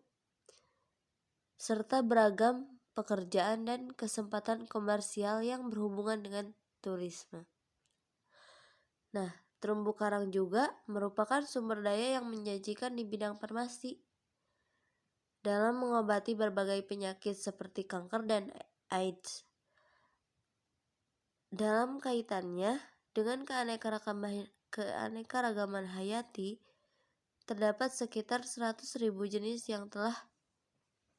serta beragam pekerjaan dan kesempatan komersial yang berhubungan dengan turisme. Nah, terumbu karang juga merupakan sumber daya yang menjanjikan di bidang farmasi dalam mengobati berbagai penyakit seperti kanker dan AIDS. Dalam kaitannya dengan keanekaragaman hayati, terdapat sekitar 100.000 jenis yang telah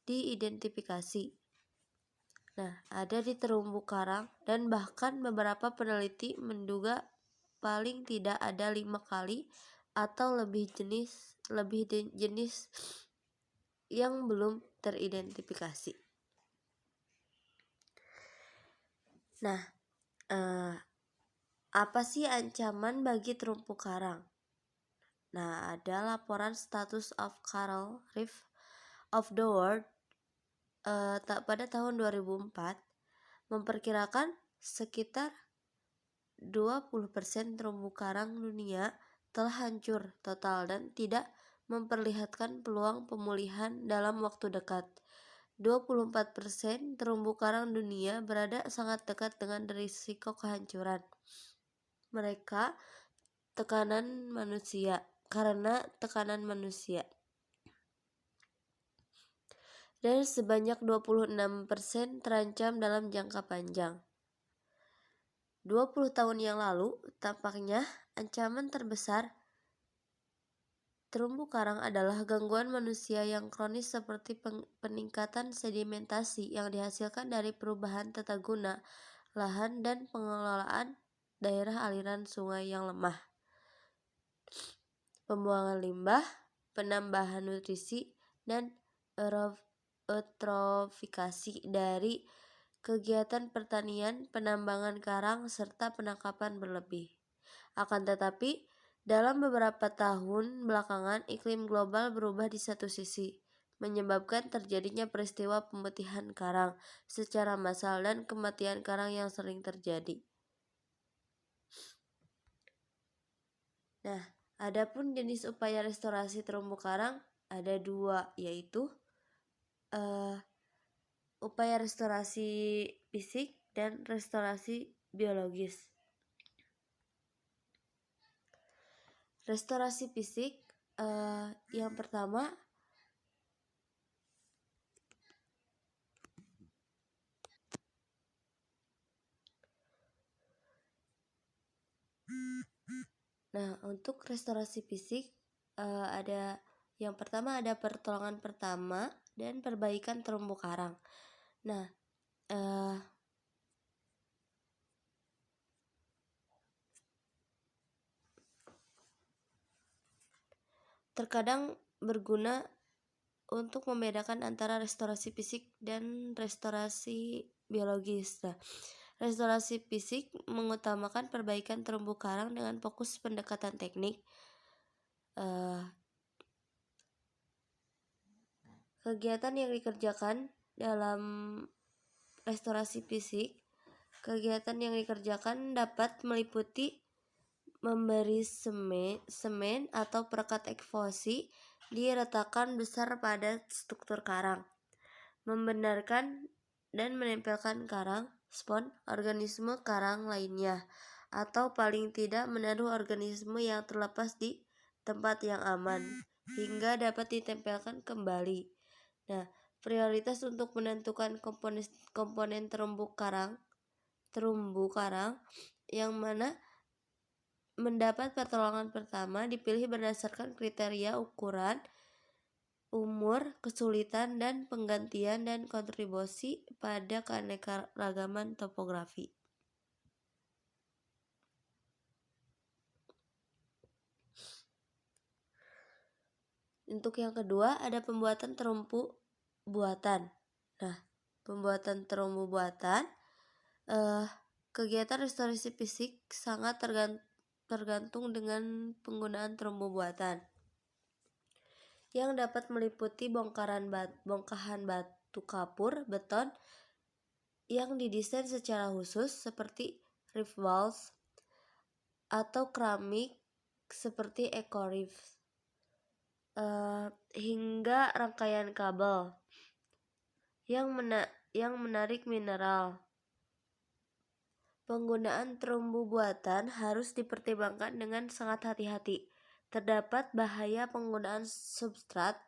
diidentifikasi. Nah, ada di terumbu karang dan bahkan beberapa peneliti menduga paling tidak ada 5 kali atau lebih jenis yang belum teridentifikasi. Nah, apa sih ancaman bagi terumbu karang? Nah, ada laporan Status of Coral Reef of the World pada tahun 2004 memperkirakan sekitar 20% terumbu karang dunia telah hancur total dan tidak memperlihatkan peluang pemulihan dalam waktu dekat. 24% terumbu karang dunia berada sangat dekat dengan risiko kehancuran. Mereka karena tekanan manusia. Dan sebanyak 26% terancam dalam jangka panjang. 20 tahun yang lalu, tampaknya ancaman terbesar terumbu karang adalah gangguan manusia yang kronis seperti peningkatan sedimentasi yang dihasilkan dari perubahan tata guna lahan dan pengelolaan daerah aliran sungai yang lemah. Pembuangan limbah, penambahan nutrisi, dan eutrofikasi dari kegiatan pertanian, penambangan karang, serta penangkapan berlebih. Akan tetapi, dalam beberapa tahun belakangan, iklim global berubah di satu sisi, menyebabkan terjadinya peristiwa pemutihan karang secara massal dan kematian karang yang sering terjadi. Nah, adapun jenis upaya restorasi terumbu karang ada 2, yaitu upaya restorasi fisik dan restorasi biologis. Restorasi fisik yang pertama untuk restorasi fisik ada yang pertama ada pertolongan pertama dan perbaikan terumbu karang. Nah, terkadang berguna untuk membedakan antara restorasi fisik dan restorasi biologis. Nah, restorasi fisik mengutamakan perbaikan terumbu karang dengan fokus pendekatan teknik. Kegiatan yang dikerjakan dalam restorasi fisik, kegiatan yang dikerjakan dapat meliputi memberi semen atau perekat ekvosi di retakan besar pada struktur karang, membenarkan dan menempelkan karang, spon, organisme karang lainnya, atau paling tidak menaruh organisme yang terlepas di tempat yang aman, hingga dapat ditempelkan kembali. Nah, prioritas untuk menentukan komponen terumbu karang yang mana mendapat pertolongan pertama dipilih berdasarkan kriteria ukuran, umur, kesulitan, dan penggantian dan kontribusi pada keanekaragaman topografi. Untuk yang kedua ada pembuatan terumbu buatan. Nah, pembuatan terumbu buatan, kegiatan restorasi fisik sangat tergantung dengan penggunaan terumbu buatan yang dapat meliputi bongkahan batu kapur, beton yang didesain secara khusus seperti reef walls atau keramik seperti eco reef, hingga rangkaian kabel yang menarik mineral. Penggunaan terumbu buatan harus dipertimbangkan dengan sangat hati-hati. Terdapat bahaya penggunaan substrat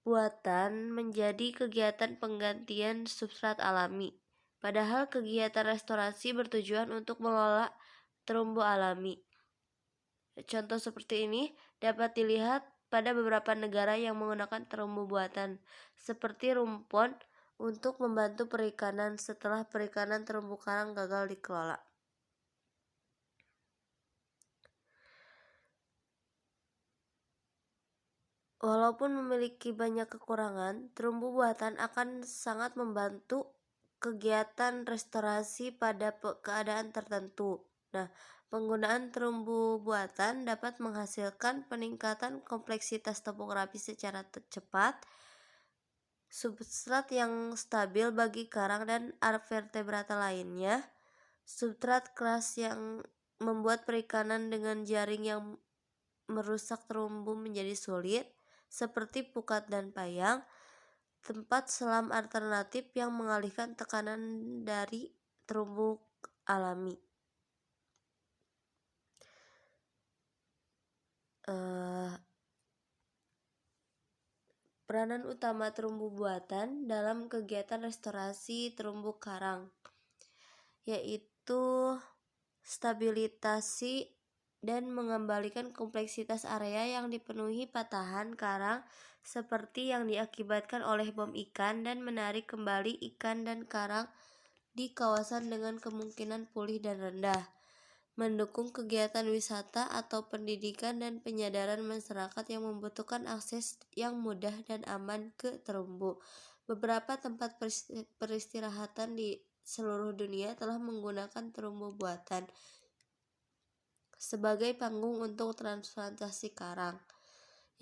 buatan menjadi kegiatan penggantian substrat alami. Padahal kegiatan restorasi bertujuan untuk mengelola terumbu alami. Contoh seperti ini dapat dilihat pada beberapa negara yang menggunakan terumbu buatan, seperti rumpon untuk membantu perikanan setelah perikanan terumbu karang gagal dikelola. Walaupun memiliki banyak kekurangan, terumbu buatan akan sangat membantu kegiatan restorasi pada keadaan tertentu. Nah, penggunaan terumbu buatan dapat menghasilkan peningkatan kompleksitas topografi secara cepat, substrat yang stabil bagi karang dan vertebrata lainnya, substrat keras yang membuat perikanan dengan jaring yang merusak terumbu menjadi sulit, seperti pukat dan payang, tempat selam alternatif yang mengalihkan tekanan dari terumbu alami. Peranan utama terumbu buatan dalam kegiatan restorasi terumbu karang yaitu stabilitasi dan mengembalikan kompleksitas area yang dipenuhi patahan karang seperti yang diakibatkan oleh bom ikan, dan menarik kembali ikan dan karang di kawasan dengan kemungkinan pulih dan rendah. Mendukung kegiatan wisata atau pendidikan dan penyadaran masyarakat yang membutuhkan akses yang mudah dan aman ke terumbu. Beberapa tempat peristirahatan di seluruh dunia telah menggunakan terumbu buatan sebagai panggung untuk transplantasi karang.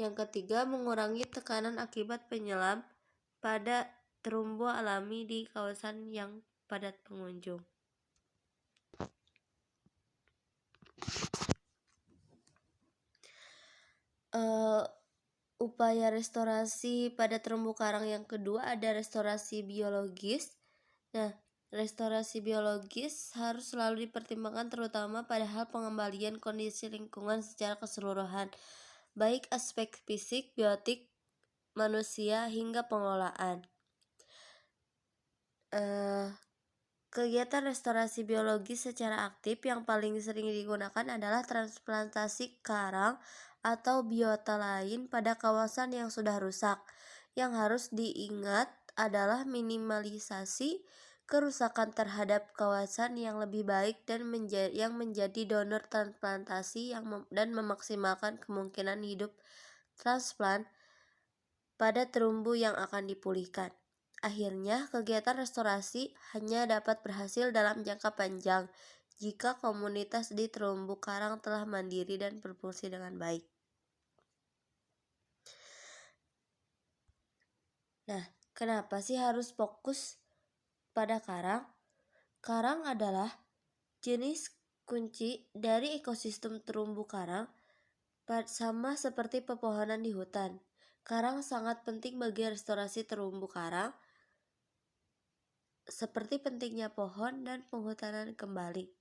Yang ketiga, mengurangi tekanan akibat penyelam pada terumbu alami di kawasan yang padat pengunjung. Upaya restorasi pada terumbu karang yang kedua ada restorasi biologis. Nah, restorasi biologis harus selalu dipertimbangkan terutama pada hal pengembalian kondisi lingkungan secara keseluruhan, baik aspek fisik, biotik, manusia, hingga pengelolaan. Kegiatan restorasi biologis secara aktif yang paling sering digunakan adalah transplantasi karang atau biota lain pada kawasan yang sudah rusak. Yang harus diingat adalah minimalisasi kerusakan terhadap kawasan yang lebih baik dan yang menjadi donor transplantasi dan memaksimalkan kemungkinan hidup transplant pada terumbu yang akan dipulihkan. Akhirnya, kegiatan restorasi hanya dapat berhasil dalam jangka panjang jika komunitas di terumbu karang telah mandiri dan berfungsi dengan baik. Nah, kenapa sih harus fokus pada karang? Karang adalah jenis kunci dari ekosistem terumbu karang, sama seperti pepohonan di hutan. Karang sangat penting bagi restorasi terumbu karang, seperti pentingnya pohon dan penghutanan kembali.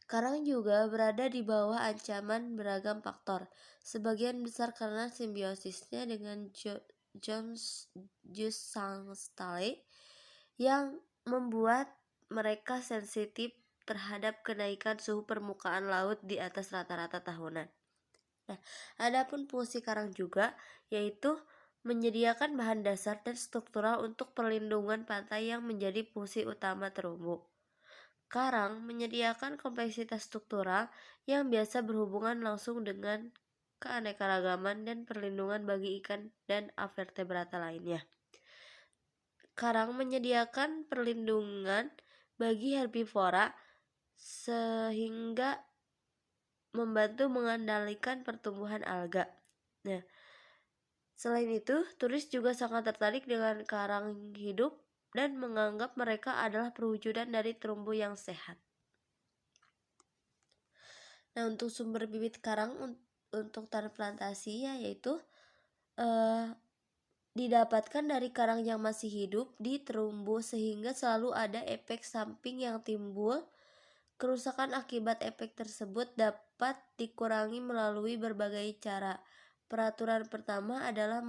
Karang juga berada di bawah ancaman beragam faktor, sebagian besar karena simbiosisnya dengan zooxanthellae yang membuat mereka sensitif terhadap kenaikan suhu permukaan laut di atas rata-rata tahunan. Nah, adapun fungsi karang juga yaitu menyediakan bahan dasar dan struktural untuk perlindungan pantai yang menjadi fungsi utama terumbu. Karang menyediakan kompleksitas struktural yang biasa berhubungan langsung dengan keanekaragaman dan perlindungan bagi ikan dan vertebrata lainnya. Karang menyediakan perlindungan bagi herbivora sehingga membantu mengendalikan pertumbuhan alga. Nah, selain itu, turis juga sangat tertarik dengan karang hidup dan menganggap mereka adalah perwujudan dari terumbu yang sehat. Nah, untuk sumber bibit karang untuk transplantasi yaitu didapatkan dari karang yang masih hidup di terumbu sehingga selalu ada efek samping yang timbul. Kerusakan akibat efek tersebut dapat dikurangi melalui berbagai cara. Peraturan pertama adalah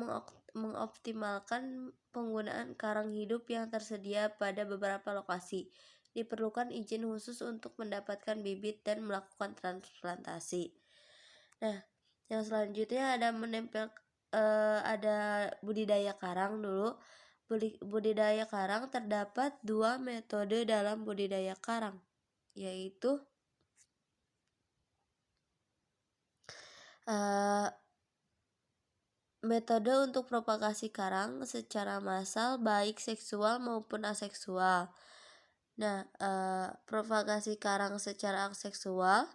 mengoptimalkan penggunaan karang hidup yang tersedia pada beberapa lokasi. Diperlukan izin khusus untuk mendapatkan bibit dan melakukan transplantasi. Nah, yang selanjutnya ada budidaya karang dulu. Budidaya karang terdapat 2 metode dalam budidaya karang, yaitu metode untuk propagasi karang secara massal baik seksual maupun aseksual. Nah, propagasi karang secara aseksual,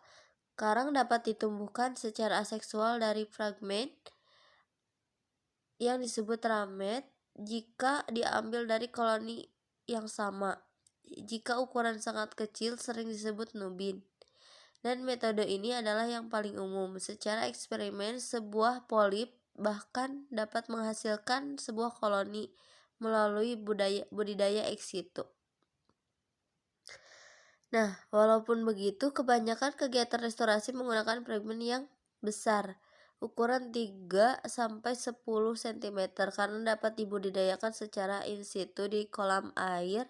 karang dapat ditumbuhkan secara aseksual dari fragmen yang disebut ramet jika diambil dari koloni yang sama. Jika ukuran sangat kecil sering disebut nubin. Dan metode ini adalah yang paling umum. Secara eksperimen, sebuah polip bahkan dapat menghasilkan sebuah koloni melalui budidaya ex situ. Nah, walaupun begitu, kebanyakan kegiatan restorasi menggunakan fragmen yang besar, ukuran 3-10 cm, karena dapat dibudidayakan secara in situ di kolam air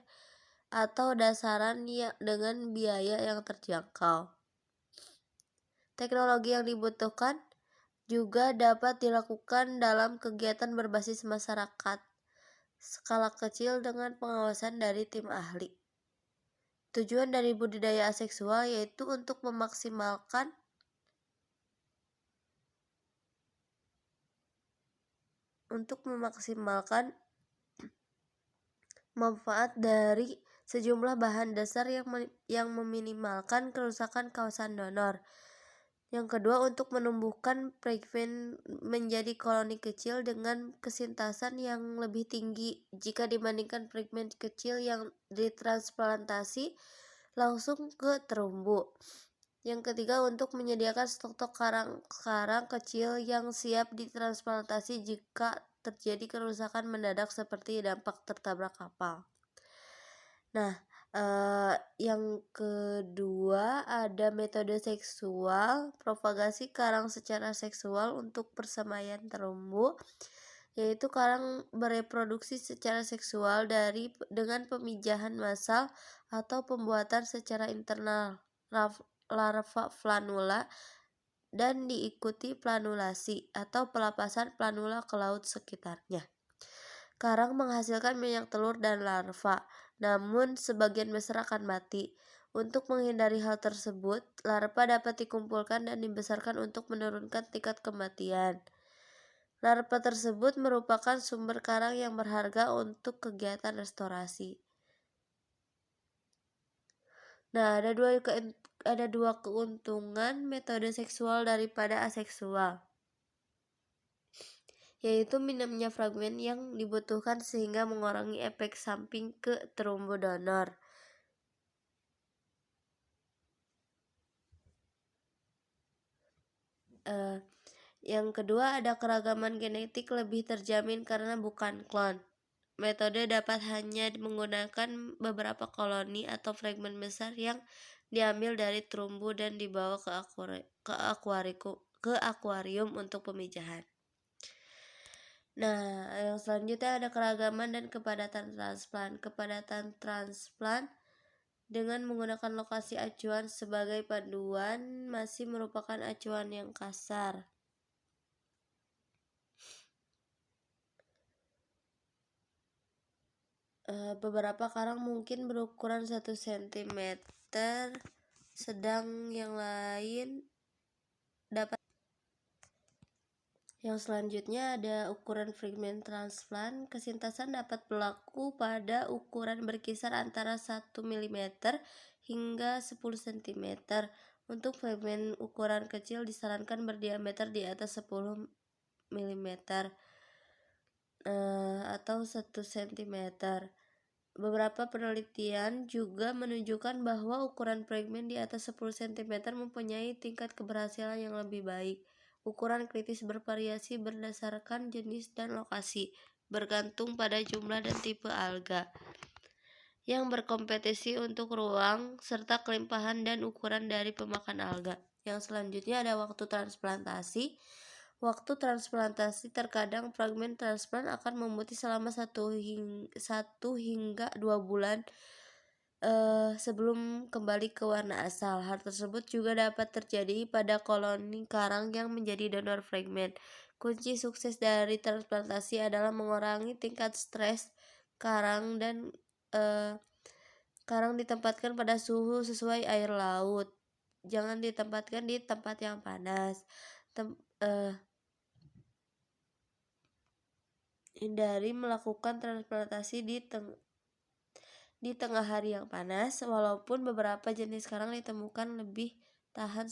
atau dasaran dengan biaya yang terjangkau. Teknologi yang dibutuhkan juga dapat dilakukan dalam kegiatan berbasis masyarakat skala kecil dengan pengawasan dari tim ahli. Tujuan dari budidaya aseksual yaitu untuk memaksimalkan manfaat dari sejumlah bahan dasar yang meminimalkan kerusakan kawasan donor. Yang kedua, untuk menumbuhkan fragmen menjadi koloni kecil dengan kesintasan yang lebih tinggi jika dibandingkan fragmen kecil yang ditransplantasi langsung ke terumbu. Yang ketiga, untuk menyediakan stok karang kecil yang siap ditransplantasi jika terjadi kerusakan mendadak seperti dampak tertabrak kapal. Nah, yang kedua ada metode seksual, propagasi karang secara seksual untuk persemaian terumbu, yaitu karang bereproduksi secara seksual dengan pemijahan massal atau pembuatan secara internal larva planula dan diikuti planulasi atau pelepasan planula ke laut sekitarnya. Karang menghasilkan banyak telur dan larva, namun sebagian besar akan mati. Untuk menghindari hal tersebut, larva dapat dikumpulkan dan dibesarkan untuk menurunkan tingkat kematian. Larva tersebut merupakan sumber karang yang berharga untuk kegiatan restorasi. Nah, ada dua keuntungan metode seksual daripada aseksual, yaitu minimnya fragmen yang dibutuhkan sehingga mengurangi efek samping ke terumbu donor. Yang kedua, ada keragaman genetik lebih terjamin karena bukan klon. Metode dapat hanya menggunakan beberapa koloni atau fragmen besar yang diambil dari terumbu dan dibawa ke akuarium untuk pemijahan. Nah, yang selanjutnya ada keragaman dan kepadatan transplant. Kepadatan transplant dengan menggunakan lokasi acuan sebagai panduan masih merupakan acuan yang kasar. Beberapa karang mungkin berukuran 1 cm, sedang yang lain dapat. Yang selanjutnya ada ukuran fragmen transplant. Kesintasan dapat berlaku pada ukuran berkisar antara 1 mm hingga 10 cm. Untuk fragmen ukuran kecil disarankan berdiameter di atas 10 mm atau 1 cm. Beberapa penelitian juga menunjukkan bahwa ukuran fragmen di atas 10 cm mempunyai tingkat keberhasilan yang lebih baik. Ukuran kritis bervariasi berdasarkan jenis dan lokasi. bergantung pada jumlah dan tipe alga yang berkompetisi untuk ruang serta kelimpahan dan ukuran dari pemakan alga. Yang selanjutnya ada waktu transplantasi. Waktu transplantasi terkadang fragmen transplant akan memutih selama 1 hingga 2 bulan sebelum kembali ke warna asal. Hal tersebut juga dapat terjadi pada koloni karang yang menjadi donor fragmen. Kunci sukses dari transplantasi adalah mengurangi tingkat stres karang dan karang ditempatkan pada suhu sesuai air laut. Jangan ditempatkan di tempat yang panas. Hindari melakukan transplantasi di tengah hari yang panas, walaupun beberapa jenis karang ditemukan lebih tahan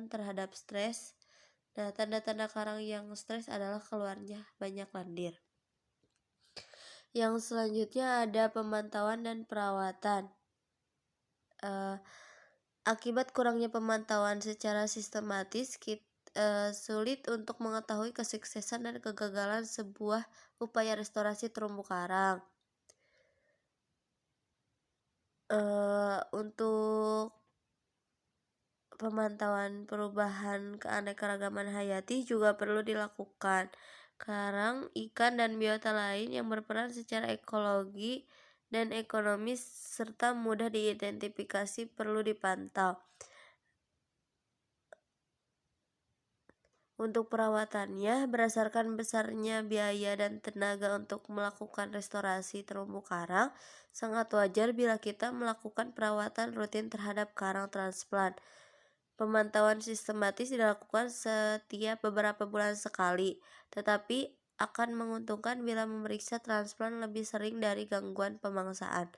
terhadap stres. Nah, tanda-tanda karang yang stres adalah keluarnya banyak lendir. Yang selanjutnya ada pemantauan dan perawatan. Akibat kurangnya pemantauan secara sistematis, sulit untuk mengetahui kesuksesan dan kegagalan sebuah upaya restorasi terumbu karang. Untuk pemantauan perubahan keanekaragaman hayati juga perlu dilakukan. Karang, ikan, dan biota lain yang berperan secara ekologi dan ekonomis serta mudah diidentifikasi perlu dipantau. Untuk perawatannya, berdasarkan besarnya biaya dan tenaga untuk melakukan restorasi terumbu karang, sangat wajar bila kita melakukan perawatan rutin terhadap karang transplant. Pemantauan sistematis dilakukan setiap beberapa bulan sekali, tetapi akan menguntungkan bila memeriksa transplant lebih sering dari gangguan pemangsaan.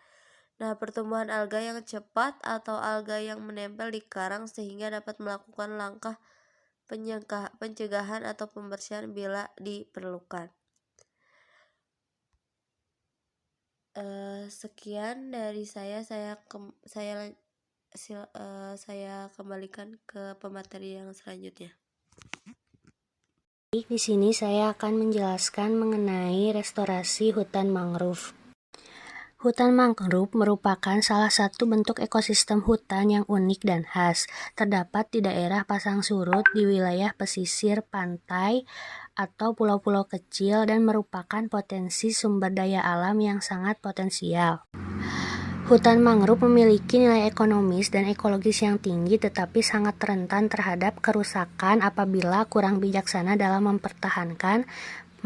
Nah, pertumbuhan alga yang cepat atau alga yang menempel di karang sehingga dapat melakukan langkah pencegahan atau pembersihan bila diperlukan. Sekian dari saya kembalikan ke pemateri yang selanjutnya. Di sini saya akan menjelaskan mengenai restorasi hutan mangrove. Hutan mangrove merupakan salah satu bentuk ekosistem hutan yang unik dan khas. Terdapat di daerah pasang surut di wilayah pesisir pantai atau pulau-pulau kecil dan merupakan potensi sumber daya alam yang sangat potensial. Hutan mangrove memiliki nilai ekonomis dan ekologis yang tinggi tetapi sangat rentan terhadap kerusakan apabila kurang bijaksana dalam mempertahankan,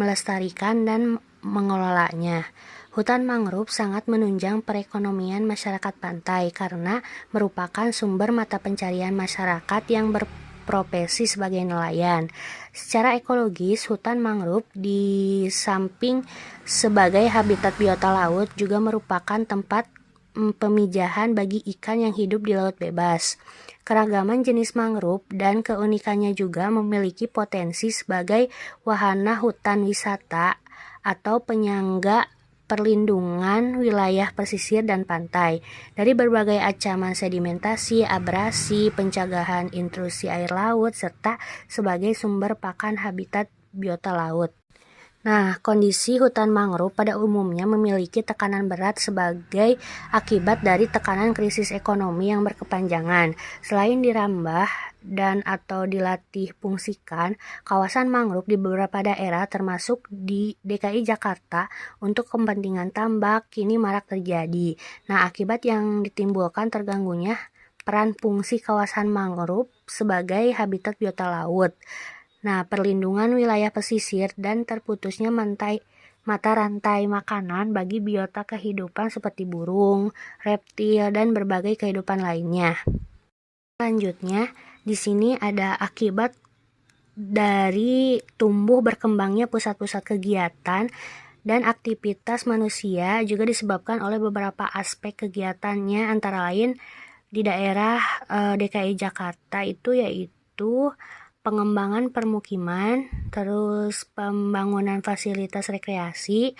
melestarikan, dan mengelolanya. Hutan mangrove sangat menunjang perekonomian masyarakat pantai karena merupakan sumber mata pencarian masyarakat yang berprofesi sebagai nelayan. Secara ekologis, hutan mangrove di samping sebagai habitat biota laut juga merupakan tempat pemijahan bagi ikan yang hidup di laut bebas. Keragaman jenis mangrove dan keunikannya juga memiliki potensi sebagai wahana hutan wisata atau penyangga perlindungan wilayah pesisir dan pantai dari berbagai ancaman sedimentasi, abrasi, pencegahan intrusi air laut, serta sebagai sumber pakan habitat biota laut. Nah, kondisi hutan mangrove pada umumnya memiliki tekanan berat sebagai akibat dari tekanan krisis ekonomi yang berkepanjangan. Selain dirambah dan atau dilatih fungsikan, kawasan mangrove di beberapa daerah termasuk di DKI Jakarta untuk kepentingan tambak kini marak terjadi. Nah, akibat yang ditimbulkan terganggunya peran fungsi kawasan mangrove sebagai habitat biota laut. Nah, perlindungan wilayah pesisir dan terputusnya mata rantai makanan bagi biota kehidupan seperti burung, reptil, dan berbagai kehidupan lainnya. Selanjutnya, di sini ada akibat dari tumbuh berkembangnya pusat-pusat kegiatan dan aktivitas manusia juga disebabkan oleh beberapa aspek kegiatannya, antara lain di daerah DKI Jakarta yaitu pengembangan permukiman, terus pembangunan fasilitas rekreasi,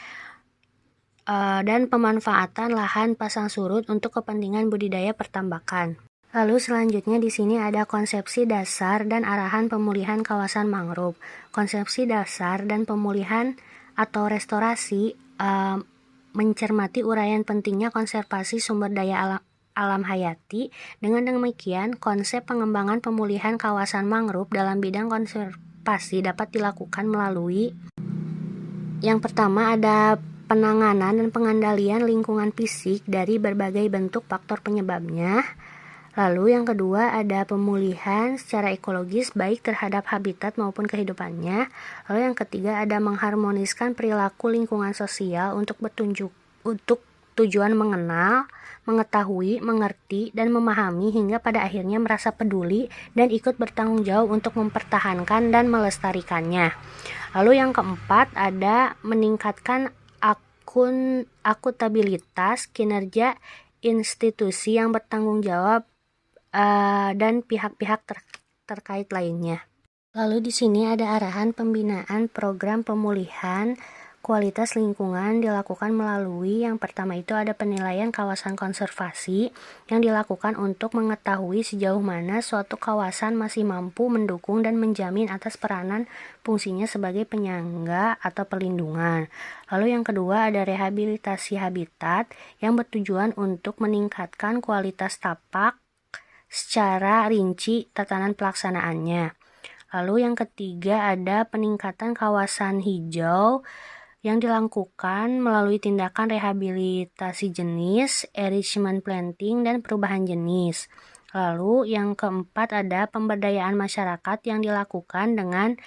dan pemanfaatan lahan pasang surut untuk kepentingan budidaya pertambakan. Lalu selanjutnya di sini ada konsepsi dasar dan arahan pemulihan kawasan mangrove. Konsepsi dasar dan pemulihan atau restorasi mencermati uraian pentingnya konservasi sumber daya alam hayati. Dengan demikian, konsep pengembangan pemulihan kawasan mangrove dalam bidang konservasi dapat dilakukan melalui yang pertama ada penanganan dan pengendalian lingkungan fisik dari berbagai bentuk faktor penyebabnya. Lalu yang kedua ada pemulihan secara ekologis baik terhadap habitat maupun kehidupannya. Lalu yang ketiga ada mengharmoniskan perilaku lingkungan sosial untuk tujuan mengenal, mengetahui, mengerti, dan memahami hingga pada akhirnya merasa peduli dan ikut bertanggung jawab untuk mempertahankan dan melestarikannya. Lalu yang keempat ada meningkatkan akuntabilitas kinerja institusi yang bertanggung jawab dan pihak-pihak terkait lainnya. Lalu di sini ada arahan pembinaan program pemulihan kualitas lingkungan dilakukan melalui yang pertama itu ada penilaian kawasan konservasi yang dilakukan untuk mengetahui sejauh mana suatu kawasan masih mampu mendukung dan menjamin atas peranan fungsinya sebagai penyangga atau perlindungan. Lalu yang kedua ada rehabilitasi habitat yang bertujuan untuk meningkatkan kualitas tapak secara rinci tatanan pelaksanaannya. Lalu yang ketiga ada peningkatan kawasan hijau yang dilakukan melalui tindakan rehabilitasi jenis, enrichment planting, dan perubahan jenis. Lalu yang keempat ada pemberdayaan masyarakat yang dilakukan dengan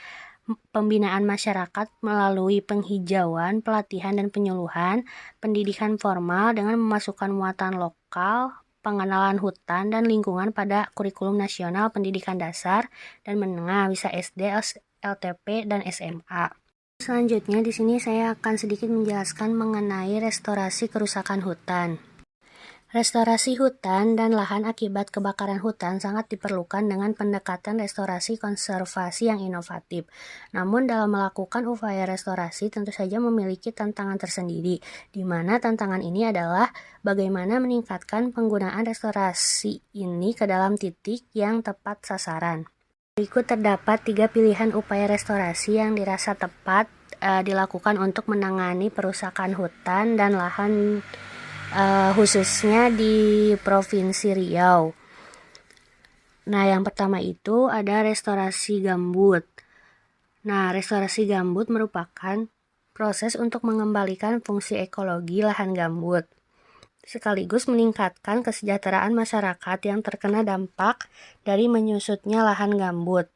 pembinaan masyarakat melalui penghijauan, pelatihan dan penyuluhan, pendidikan formal dengan memasukkan muatan lokal, pengenalan hutan dan lingkungan pada kurikulum nasional pendidikan dasar dan menengah bisa SD, LTP dan SMA. Selanjutnya di sini saya akan sedikit menjelaskan mengenai restorasi kerusakan hutan. Restorasi hutan dan lahan akibat kebakaran hutan sangat diperlukan dengan pendekatan restorasi konservasi yang inovatif. Namun dalam melakukan upaya restorasi tentu saja memiliki tantangan tersendiri, di mana tantangan ini adalah bagaimana meningkatkan penggunaan restorasi ini ke dalam titik yang tepat sasaran. Berikut terdapat 3 pilihan upaya restorasi yang dirasa tepat dilakukan untuk menangani perusakan hutan dan lahan khususnya di Provinsi Riau. Nah, yang pertama itu ada restorasi gambut. Nah, restorasi gambut merupakan proses untuk mengembalikan fungsi ekologi lahan gambut, sekaligus meningkatkan kesejahteraan masyarakat yang terkena dampak dari menyusutnya lahan gambut.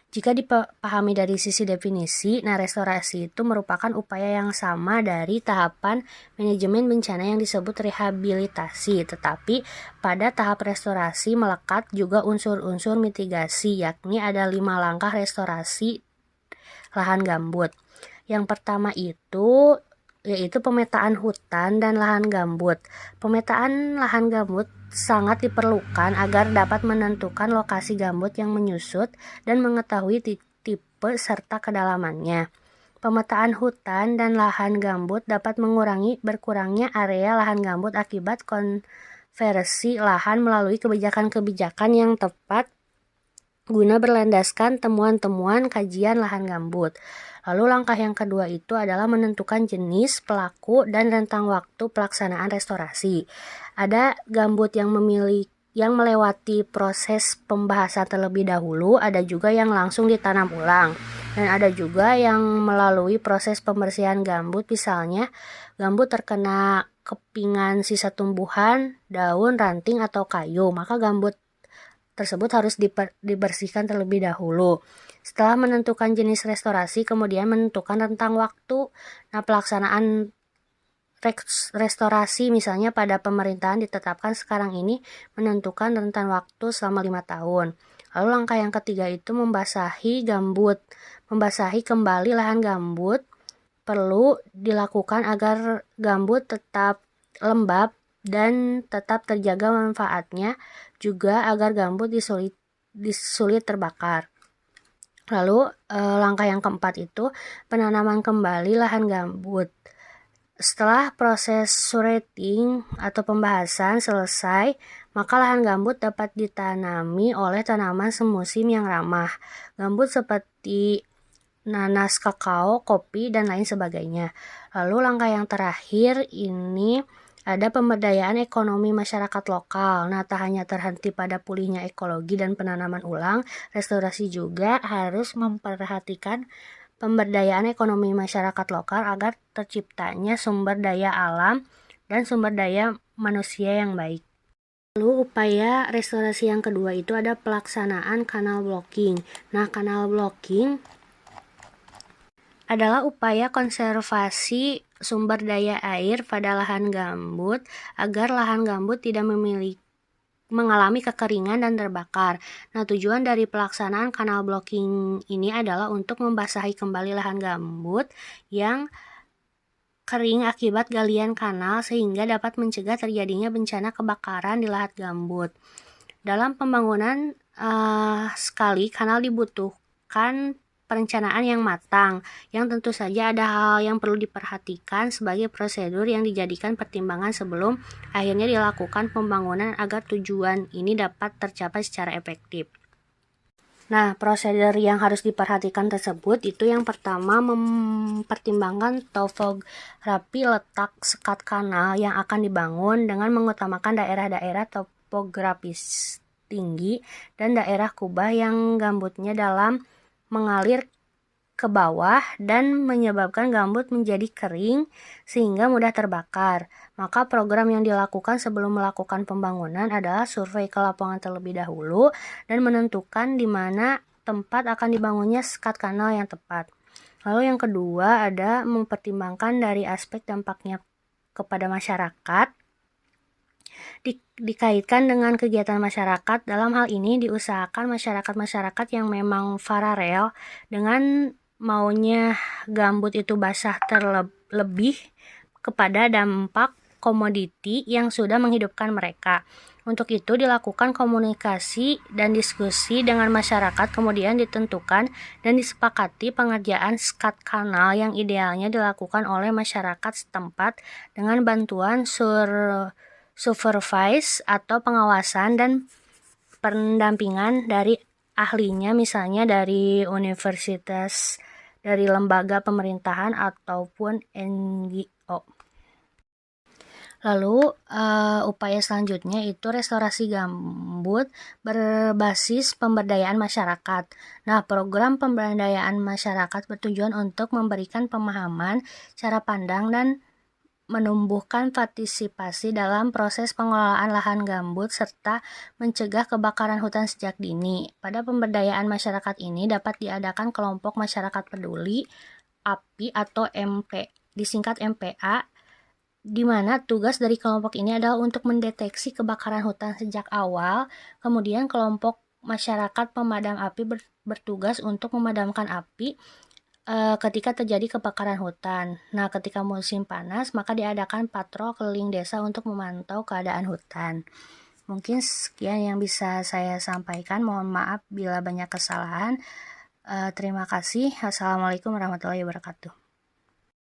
Jika dipahami dari sisi definisi, nah restorasi itu merupakan upaya yang sama dari tahapan manajemen bencana yang disebut rehabilitasi, tetapi pada tahap restorasi melekat juga unsur-unsur mitigasi, yakni ada 5 langkah restorasi lahan gambut. Yang pertama itu yaitu pemetaan hutan dan lahan gambut. Pemetaan lahan gambut sangat diperlukan agar dapat menentukan lokasi gambut yang menyusut dan mengetahui tipe serta kedalamannya. Pemetaan hutan dan lahan gambut dapat mengurangi berkurangnya area lahan gambut akibat konversi lahan melalui kebijakan-kebijakan yang tepat guna berlandaskan temuan-temuan kajian lahan gambut. Lalu langkah yang kedua itu adalah menentukan jenis, pelaku, dan rentang waktu pelaksanaan restorasi. Ada gambut yang melewati proses pembahasan terlebih dahulu, ada juga yang langsung ditanam ulang, dan ada juga yang melalui proses pembersihan gambut, misalnya gambut terkena kepingan sisa tumbuhan, daun, ranting, atau kayu, maka gambut tersebut harus dibersihkan terlebih dahulu. Setelah menentukan jenis restorasi, kemudian menentukan rentang waktu. Nah, pelaksanaan restorasi misalnya pada pemerintahan ditetapkan sekarang ini menentukan rentan waktu selama 5 tahun. Lalu langkah yang ketiga itu membasahi gambut. Membasahi kembali lahan gambut perlu dilakukan agar gambut tetap lembab dan tetap terjaga manfaatnya, juga agar gambut disulit terbakar. Lalu langkah yang keempat itu penanaman kembali lahan gambut. Setelah proses surrounding atau pembahasan selesai, maka lahan gambut dapat ditanami oleh tanaman semusim yang ramah. Gambut seperti nanas, kakao, kopi, dan lain sebagainya. Lalu langkah yang terakhir ini ada pemberdayaan ekonomi masyarakat lokal. Nah, tak hanya terhenti pada pulihnya ekologi dan penanaman ulang, restorasi juga harus memperhatikan pemberdayaan ekonomi masyarakat lokal agar terciptanya sumber daya alam dan sumber daya manusia yang baik. Lalu upaya restorasi yang kedua itu ada pelaksanaan kanal blocking. Nah, kanal blocking adalah upaya konservasi sumber daya air pada lahan gambut agar lahan gambut tidak mengalami kekeringan dan terbakar. Nah, tujuan dari pelaksanaan kanal blocking ini adalah untuk membasahi kembali lahan gambut yang kering akibat galian kanal sehingga dapat mencegah terjadinya bencana kebakaran di lahan gambut. Dalam pembangunan sekali kanal dibutuhkan perencanaan yang matang, yang tentu saja ada hal yang perlu diperhatikan sebagai prosedur yang dijadikan pertimbangan sebelum akhirnya dilakukan pembangunan agar tujuan ini dapat tercapai secara efektif. Nah, prosedur yang harus diperhatikan tersebut itu yang pertama mempertimbangkan topografi letak sekat kanal yang akan dibangun dengan mengutamakan daerah-daerah topografis tinggi dan daerah kubah yang gambutnya dalam mengalir ke bawah dan menyebabkan gambut menjadi kering sehingga mudah terbakar. Maka program yang dilakukan sebelum melakukan pembangunan adalah survei ke lapangan terlebih dahulu dan menentukan di mana tempat akan dibangunnya sekat kanal yang tepat. Lalu yang kedua ada mempertimbangkan dari aspek dampaknya kepada masyarakat. Dikaitkan dengan kegiatan masyarakat, dalam hal ini diusahakan masyarakat-masyarakat yang memang paralel dengan maunya gambut itu basah terlebih kepada dampak komoditi yang sudah menghidupkan mereka. Untuk itu dilakukan komunikasi dan diskusi dengan masyarakat, kemudian ditentukan dan disepakati pengerjaan sekat kanal yang idealnya dilakukan oleh masyarakat setempat dengan bantuan supervise atau pengawasan dan pendampingan dari ahlinya, misalnya dari universitas, dari lembaga pemerintahan ataupun NGO. Lalu upaya selanjutnya itu restorasi gambut berbasis pemberdayaan masyarakat. Nah, program pemberdayaan masyarakat bertujuan untuk memberikan pemahaman, cara pandang, dan menumbuhkan partisipasi dalam proses pengelolaan lahan gambut serta mencegah kebakaran hutan sejak dini. Pada pemberdayaan masyarakat ini dapat diadakan kelompok masyarakat peduli API atau disingkat MPA, di mana tugas dari kelompok ini adalah untuk mendeteksi kebakaran hutan sejak awal. Kemudian kelompok masyarakat pemadam api bertugas untuk memadamkan api ketika terjadi kebakaran hutan. Nah, ketika musim panas, maka diadakan patrol keliling desa untuk memantau keadaan hutan. Mungkin sekian yang bisa saya sampaikan. Mohon maaf bila banyak kesalahan. Terima kasih. Assalamualaikum warahmatullahi wabarakatuh.